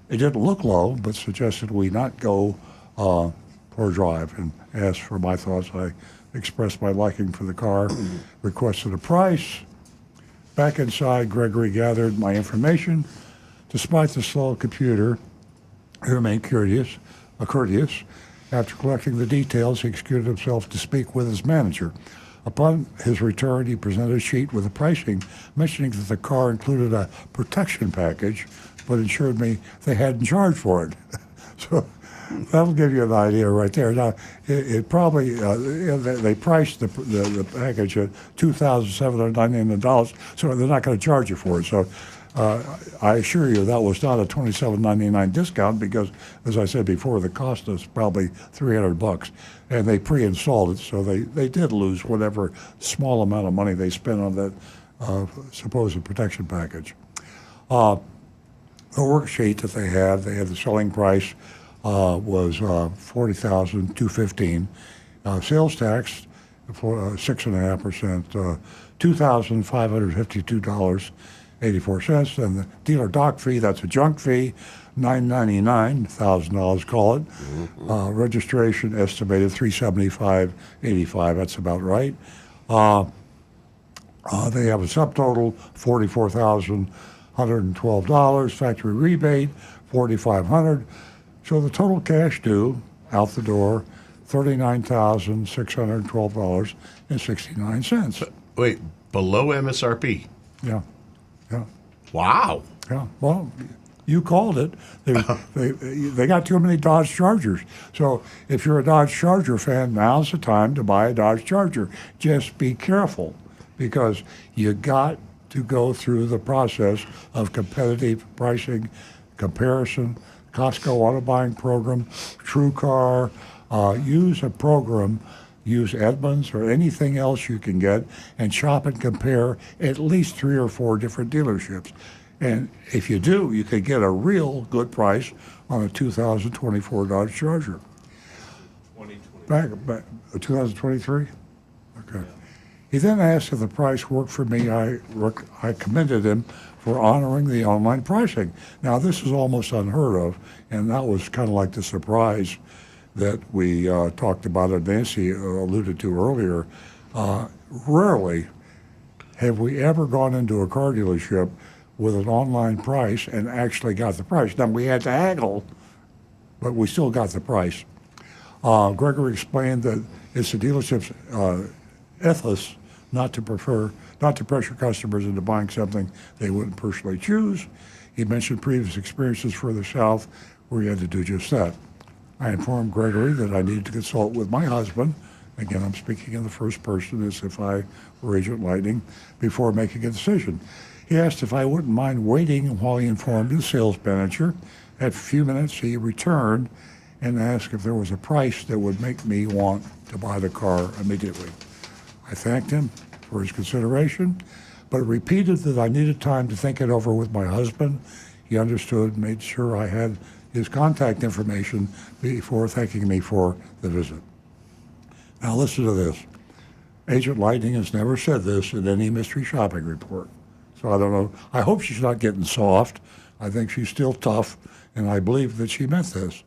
it didn't look low, but suggested we not go for a drive, and asked for my thoughts. I expressed my liking for the car, requested a price. Back inside, Gregory gathered my information. Despite the slow computer, he remained courteous. After collecting the details, he excused himself to speak with his manager. Upon his return, he presented a sheet with the pricing, mentioning that the car included a protection package, but assured me they hadn't charged for it. So that'll give you an idea right there. Now, it probably, they priced the package at $2,799, so they're not going to charge you for it. So I assure you that was not a $27.99 discount, because, as I said before, the cost us probably $300, and they pre-installed it, so they did lose whatever small amount of money they spent on that supposed protection package. The worksheet that they had the selling price was $40,215. Sales tax for 6.5%, $2,552.84, and the dealer dock fee, that's a junk fee, $999, $1,000 call it. Registration estimated $375.85. That's about right. They have a subtotal $44,112. Factory rebate $4,500. So the total cash due out the door $39,612.69. Wait, below MSRP? Yeah. Wow. Yeah. Well, you called it. They got too many Dodge Chargers. So if you're a Dodge Charger fan, now's the time to buy a Dodge Charger. Just be careful, because you got to go through the process of competitive pricing, comparison, Costco auto buying program, TrueCar. Use a program, use Edmunds or anything else you can get, and shop and compare at least 3 or 4 different dealerships. And if you do, you can get a real good price on a 2024 Dodge Charger. 2023? Okay. He then asked if the price worked for me. I commended him for honoring the online pricing. Now, this is almost unheard of, and that was kind of like the surprise that we talked about, and Nancy alluded to earlier. Rarely have we ever gone into a car dealership with an online price and actually got the price. Now, we had to haggle, but we still got the price. Gregory explained that it's the dealership's ethos not to prefer not to pressure customers into buying something they wouldn't personally choose. He mentioned previous experiences further south where he had to do just that. I informed Gregory that I needed to consult with my husband. Again, I'm speaking in the first person as if I were Agent Lightning before making a decision. He asked if I wouldn't mind waiting while he informed his sales manager. At a few minutes, he returned and asked if there was a price that would make me want to buy the car immediately. I thanked him for his consideration, but repeated that I needed time to think it over with my husband. He understood, made sure I had his contact information before thanking me for the visit. Now listen to this. Agent Lightning has never said this in any mystery shopping report. So I don't know. I hope she's not getting soft. I think she's still tough, and I believe that she meant this.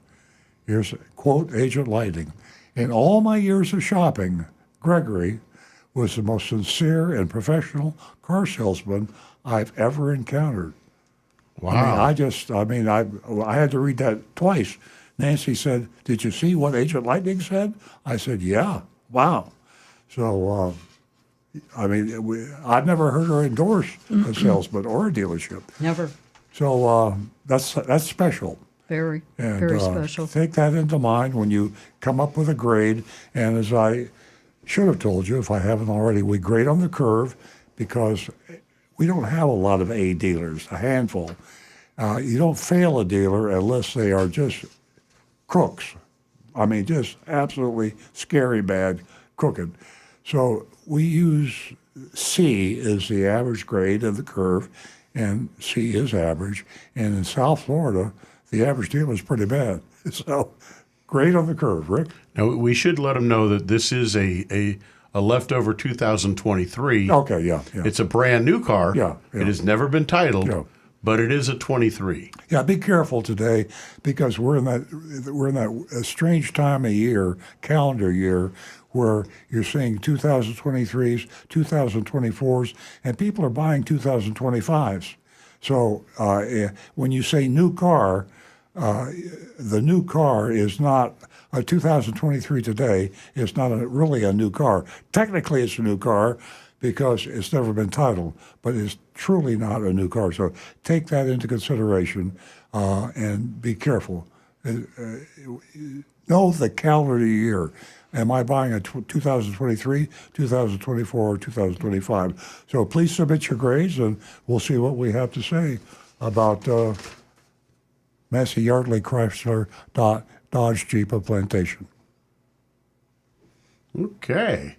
Here's a quote, Agent Lightning. In all my years of shopping, Gregory was the most sincere and professional car salesman I've ever encountered. Wow. I had to read that twice. Nancy said, did you see what Agent Lightning said? I said, yeah. Wow. So, I've never heard her endorse a salesman or a dealership. Never. So that's special. Very, And, very special. Take that into mind when you come up with a grade. And as I should have told you, if I haven't already, we grade on the curve because we don't have a lot of A dealers, a handful. You don't fail a dealer unless they are just crooks. I mean, just absolutely scary bad crooked. So we use C as the average grade of the curve, and C is average. And in South Florida, the average dealer is pretty bad. So grade on the curve, Rick. Now, we should let them know that this is a leftover 2023. Okay, yeah. It's a brand new car. Yeah. It has never been titled, Yeah. but it is a 23. Yeah, be careful today because we're in that strange time of year, calendar year, where you're seeing 2023s, 2024s, and people are buying 2025s. So when you say new car, the new car is not a 2023 today. Is not really a new car. Technically, it's a new car because it's never been titled, but it's truly not a new car. So take that into consideration and be careful. Know the calendar year. Am I buying a 2023, 2024, or 2025? So please submit your grades, and we'll see what we have to say about Massey Yardley Chrysler Dodge Jeep of Plantation. Okay.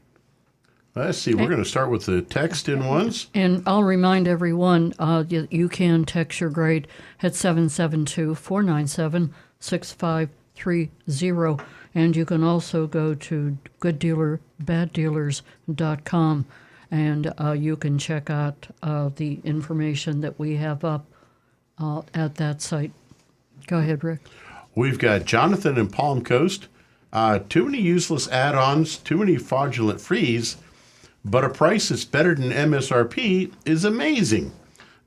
Let's see. We're going to start with the text-in ones. And I'll remind everyone, you can text your grade at 772-497-6530. And you can also go to gooddealerbaddealers.com, and you can check out the information that we have up at that site. Go ahead, Rick. We've got Jonathan in Palm Coast. Too many useless add-ons, too many fraudulent fees, but a price that's better than MSRP is amazing.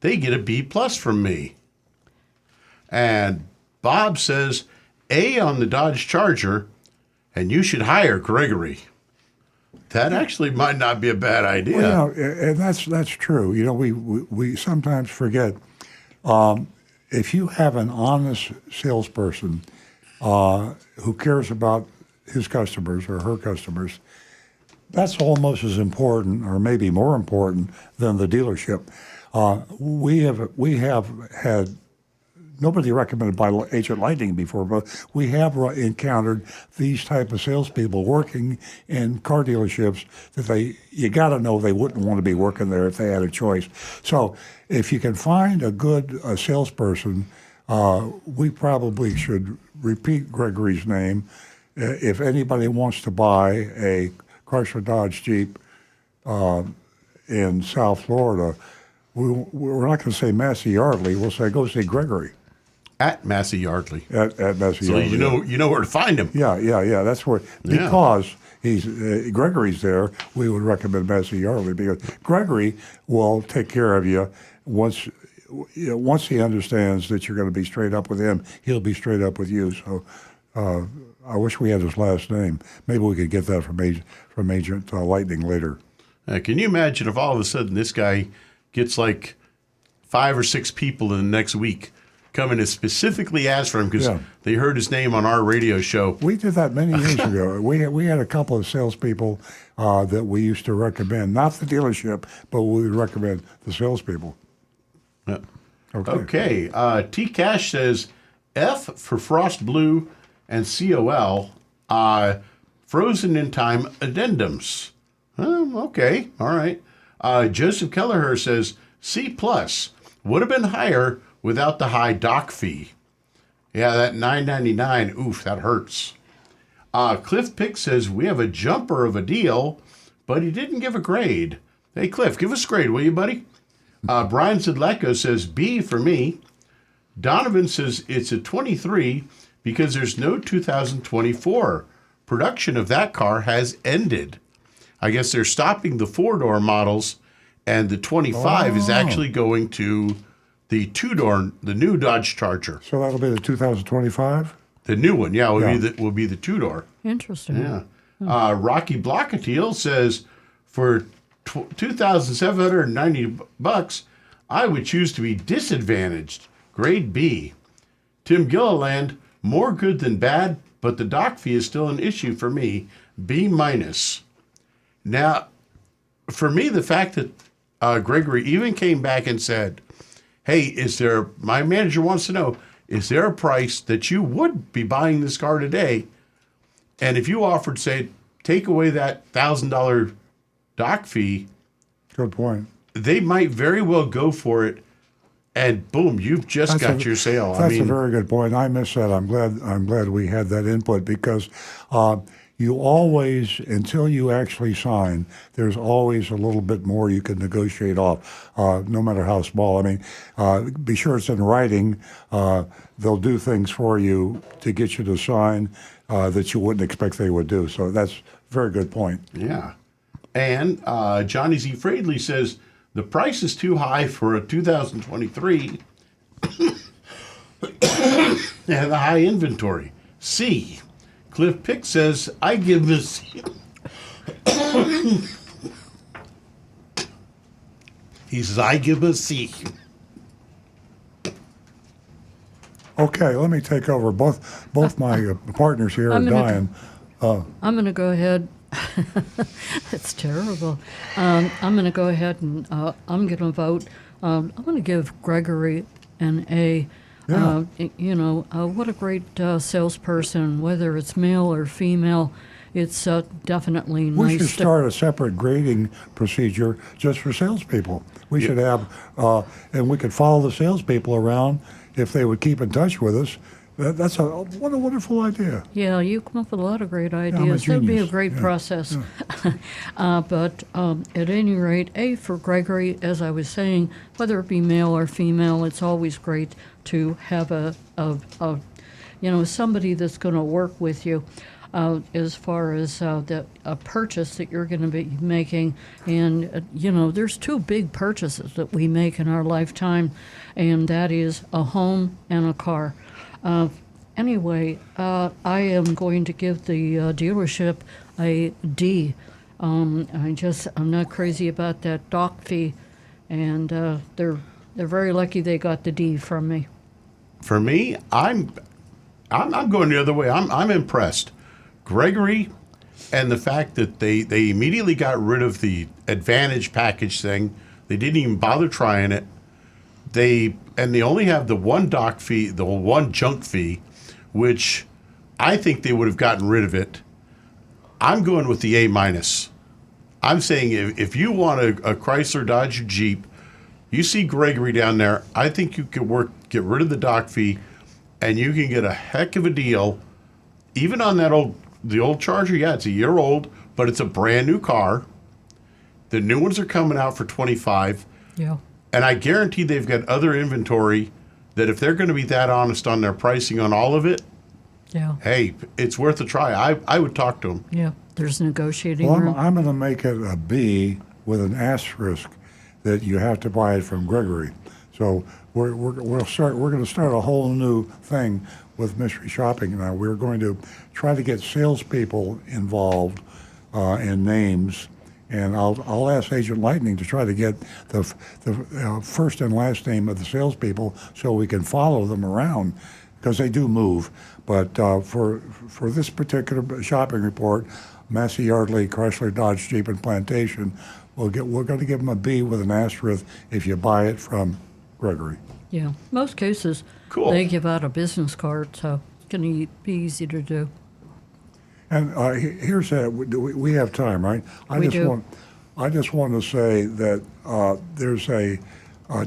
They get a B+ from me. And Bob says, A on the Dodge Charger, and you should hire Gregory. That actually might not be a bad idea. Well, and that's true. You know, we sometimes forget. If you have an honest salesperson who cares about his customers or her customers, that's almost as important, or maybe more important, than the dealership. We have had. Nobody recommended by Agent Lightning before, but we have encountered these type of salespeople working in car dealerships that you got to know they wouldn't want to be working there if they had a choice. So if you can find a good salesperson, we probably should repeat Gregory's name. If anybody wants to buy a Chrysler Dodge Jeep in South Florida, we're not going to say Massey Yardley. We'll say go see Gregory. At Massey Yardley. At Massey so Yardley. you know where to find him. Yeah. That's where, because he's Gregory's there, we would recommend Massey Yardley, because Gregory will take care of you once he understands that you're going to be straight up with him. He'll be straight up with you. So I wish we had his last name. Maybe we could get that from Agent Lightning later. Can you imagine if all of a sudden this guy gets like 5 or 6 people in the next week coming to specifically ask for him because they heard his name on our radio show? We did that many years ago. We had a couple of salespeople that we used to recommend, not the dealership, but we would recommend the salespeople. Yeah. Okay. T Cash says F for Frost Blue and COL. Frozen in time addendums. Okay. All right. Joseph Kelleher says C plus would have been higher without the high dock fee. Yeah, that $9.99. Oof, that hurts. Cliff Pick says we have a jumper of a deal, but he didn't give a grade. Hey, Cliff, give us a grade, will you, buddy? Brian Zedlecko says B for me. Donovan says it's a 23 because there's no 2024. Production of that car has ended. I guess they're stopping the 4-door models, and the 25 is actually going to the 2-door, the new Dodge Charger. So that'll be the 2025? The new one, will be the 2-door. Interesting. Yeah. Rocky Blockatiel says for $2,790, I would choose to be disadvantaged. Grade B. Tim Gilliland, more good than bad, but the dock fee is still an issue for me. B minus. Now, for me, the fact that Gregory even came back and said, hey, my manager wants to know, is there a price that you would be buying this car today? And if you offered, say, take away that $1,000 dock fee. Good point. They might very well go for it. And boom, you've just got your sale. That's a very good point. I missed that. I'm glad we had that input because you always, until you actually sign, there's always a little bit more you can negotiate off, no matter how small. I mean, be sure it's in writing. They'll do things for you to get you to sign that you wouldn't expect they would do. So that's a very good point. Yeah. And Johnny Z. Fradley says, the price is too high for a 2023 and the high inventory. C. Cliff Pick says, I give this. He says, I give a C. Okay, let me take over. Both my partners here are dying. I'm going to go ahead. That's terrible. I'm going to go ahead and I'm going to vote. I'm going to give Gregory an A. Yeah. What a great salesperson, whether it's male or female. It's definitely nice. We should start a separate grading procedure just for salespeople. We should have, and we could follow the salespeople around if they would keep in touch with us. What a wonderful idea. Yeah, you come up with a lot of great ideas. I'm a That would be a genius. great process. Yeah. But at any rate, A for Gregory, as I was saying, whether it be male or female, it's always great to have somebody that's going to work with you as far as a purchase that you're going to be making. And, there's 2 big purchases that we make in our lifetime, and that is a home and a car. Anyway, I am going to give the dealership a D. I'm not crazy about that dock fee, and they're very lucky they got the D from me. For me, I'm going the other way. I'm impressed. Gregory, and the fact that they immediately got rid of the Advantage package thing. They didn't even bother trying it. They only have the one dock fee, the one junk fee, which I think they would have gotten rid of it. I'm going with the A minus. I'm saying if you want a Chrysler, Dodge, or Jeep, you see Gregory down there, I think you could get rid of the dock fee, and you can get a heck of a deal, even on the old Charger. Yeah, it's a year old, but it's a brand new car. The new ones are coming out for $25. Yeah. And I guarantee they've got other inventory that if they're going to be that honest on their pricing on all of it, hey, it's worth a try. I would talk to them. Yeah, there's negotiating Well, room. I'm going to make it a B with an asterisk that you have to buy it from Gregory. So we're going to start a whole new thing with mystery shopping now. We're going to try to get salespeople involved in names And I'll ask Agent Lightning to try to get the first and last name of the salespeople so we can follow them around, because they do move. But for this particular shopping report, Massey Yardley, Chrysler, Dodge, Jeep, and Plantation, we're going to give them a B with an asterisk if you buy it from Gregory. Yeah, most cases Cool. they give out a business card, so it's going to be easy to do. And here's that. We have time, right? I just want to say that there's a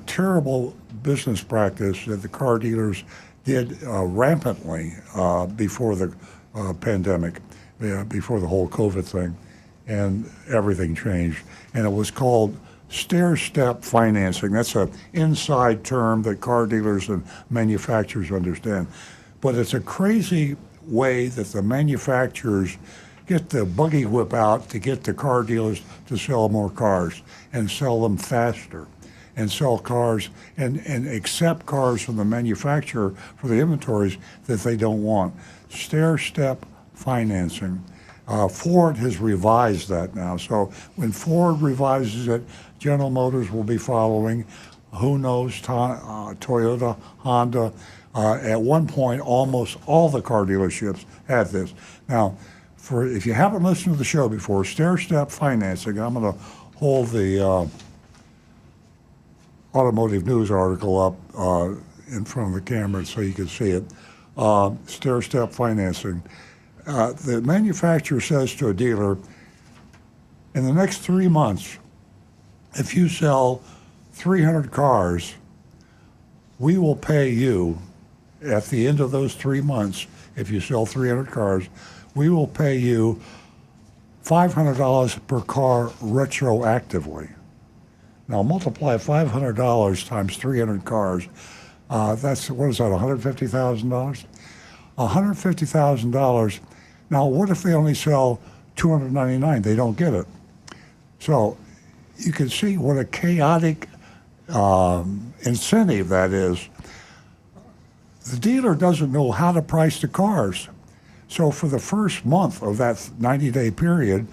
terrible business practice that the car dealers did rampantly before the pandemic, before the whole COVID thing, and everything changed. And it was called stair-step financing. That's an inside term that car dealers and manufacturers understand. But it's a crazy way that the manufacturers get the buggy whip out to get the car dealers to sell more cars and sell them faster and sell cars and accept cars from the manufacturer for the inventories that they don't want. Stair-step financing. Ford has revised that now. So when Ford revises it, General Motors will be following. Who knows, Toyota, Honda. At one point, almost all the car dealerships had this. Now, if you haven't listened to the show before, stair-step financing, I'm going to hold the Automotive News article up in front of the camera so you can see it. Stair-step financing. The manufacturer says to a dealer, in the next 3 months, if you sell 300 cars, we will pay you at the end of those 3 months. If you sell 300 cars, we will pay you $500 per car retroactively. Now multiply $500 times 300 cars. That's, what is that, $150,000? $150,000. Now, what if they only sell 299? They don't get it. So you can see what a chaotic incentive that is. The dealer doesn't know how to price the cars. So for the first month of that 90-day period,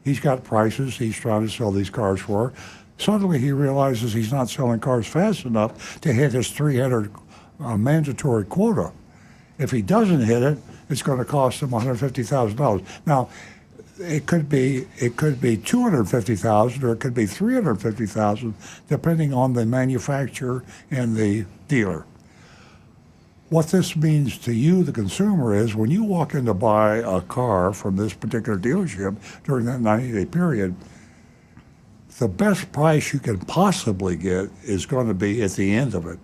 he's got prices he's trying to sell these cars for. Suddenly he realizes he's not selling cars fast enough to hit his 300 mandatory quota. If he doesn't hit it, it's going to cost him $150,000. Now, it could be $250,000 or it could be $350,000, depending on the manufacturer and the dealer. What this means to you, the consumer, is when you walk in to buy a car from this particular dealership during that 90-day period, the best price you can possibly get is going to be at the end of it.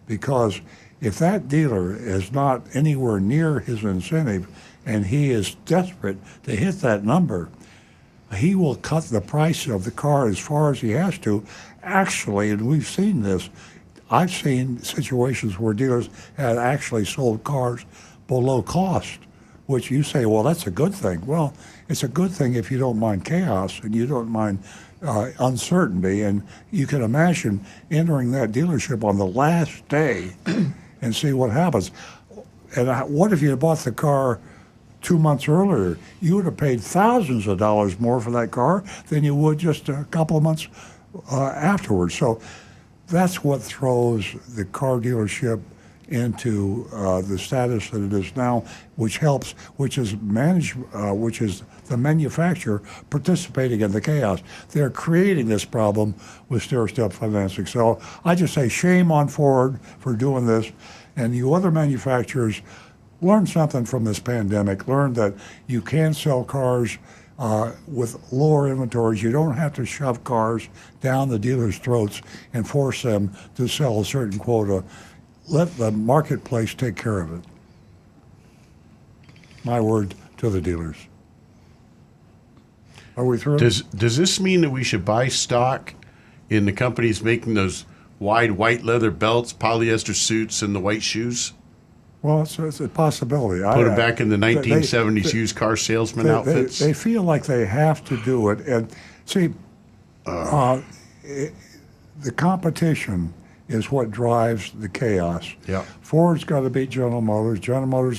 Because if that dealer is not anywhere near his incentive and he is desperate to hit that number, he will cut the price of the car as far as he has to. Actually, and we've seen this, I've seen situations where dealers had actually sold cars below cost, which you say, well, that's a good thing. Well, it's a good thing if you don't mind chaos and you don't mind uncertainty. And you can imagine entering that dealership on the last day and see what happens. And what if you had bought the car 2 months earlier? You would have paid thousands of dollars more for that car than you would just a couple of months afterwards. So that's what throws the car dealership into the status that it is now, which is the manufacturer participating in the chaos. They're creating this problem with stair-step financing. So I just say shame on Ford for doing this, and you other manufacturers, learn something from this pandemic. Learn that you can sell cars with lower inventories. You don't have to shove cars down the dealers' throats and force them to sell a certain quota. Let the marketplace take care of it. My word to the dealers. Are we through? Does this mean that we should buy stock in the companies making those wide white leather belts, polyester suits, and the white shoes? Well, it's a possibility. Put them back in the 1970s used car salesman outfits? They feel like they have to do it. And see, the competition is what drives the chaos. Yeah. Ford's got to beat General Motors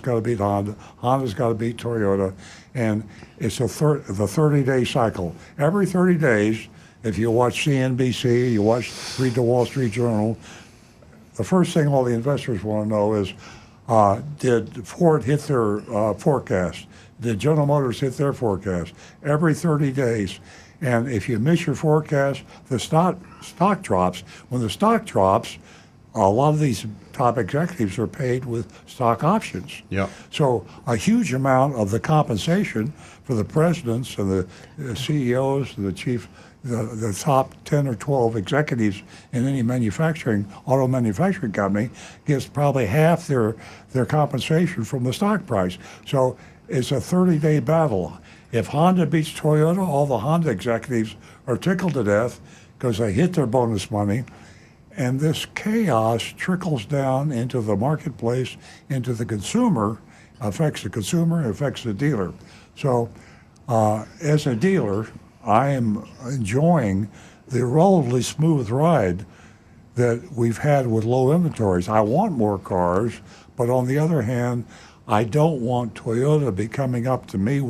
got to beat Honda's got to beat Toyota, and it's the 30-day cycle. Every 30 days, if you watch CNBC, read the Wall Street Journal, the first thing all the investors want to know is, did Ford hit their forecast? Did General Motors hit their forecast? Every 30 days. And if you miss your forecast, the stock drops. When the stock drops, a lot of these top executives are paid with stock options. Yeah. So a huge amount of the compensation for the presidents and the CEOs, the top 10 or 12 executives in any auto manufacturing company gets probably half their compensation from the stock price. So it's a 30-day battle. If Honda beats Toyota, all the Honda executives are tickled to death because they hit their bonus money. And this chaos trickles down into the marketplace, into the consumer, affects the dealer. So as a dealer, I am enjoying the relatively smooth ride that we've had with low inventories. I want more cars, but on the other hand, I don't want Toyota to be coming up to me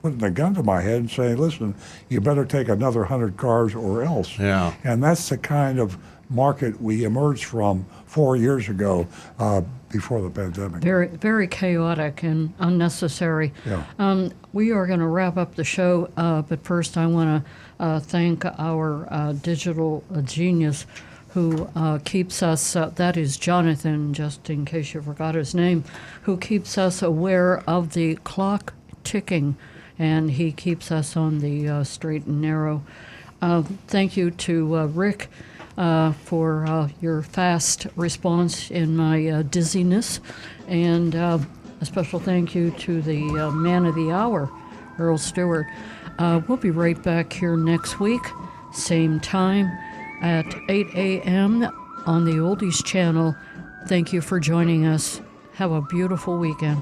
putting a gun to my head and saying, listen, you better take another 100 cars or else. Yeah. And that's the kind of market we emerged from 4 years ago before the pandemic. Very, very chaotic and unnecessary. Yeah. We are going to wrap up the show, but first I want to thank our digital genius who keeps us, that is Jonathan, just in case you forgot his name, who keeps us aware of the clock ticking, and he keeps us on the straight and narrow. Thank you to Rick for your fast response in my dizziness, and a special thank you to the man of the hour, Earl Stewart. We'll be right back here next week, same time at 8 a.m. on the Oldies channel. Thank you for joining us. Have a beautiful weekend.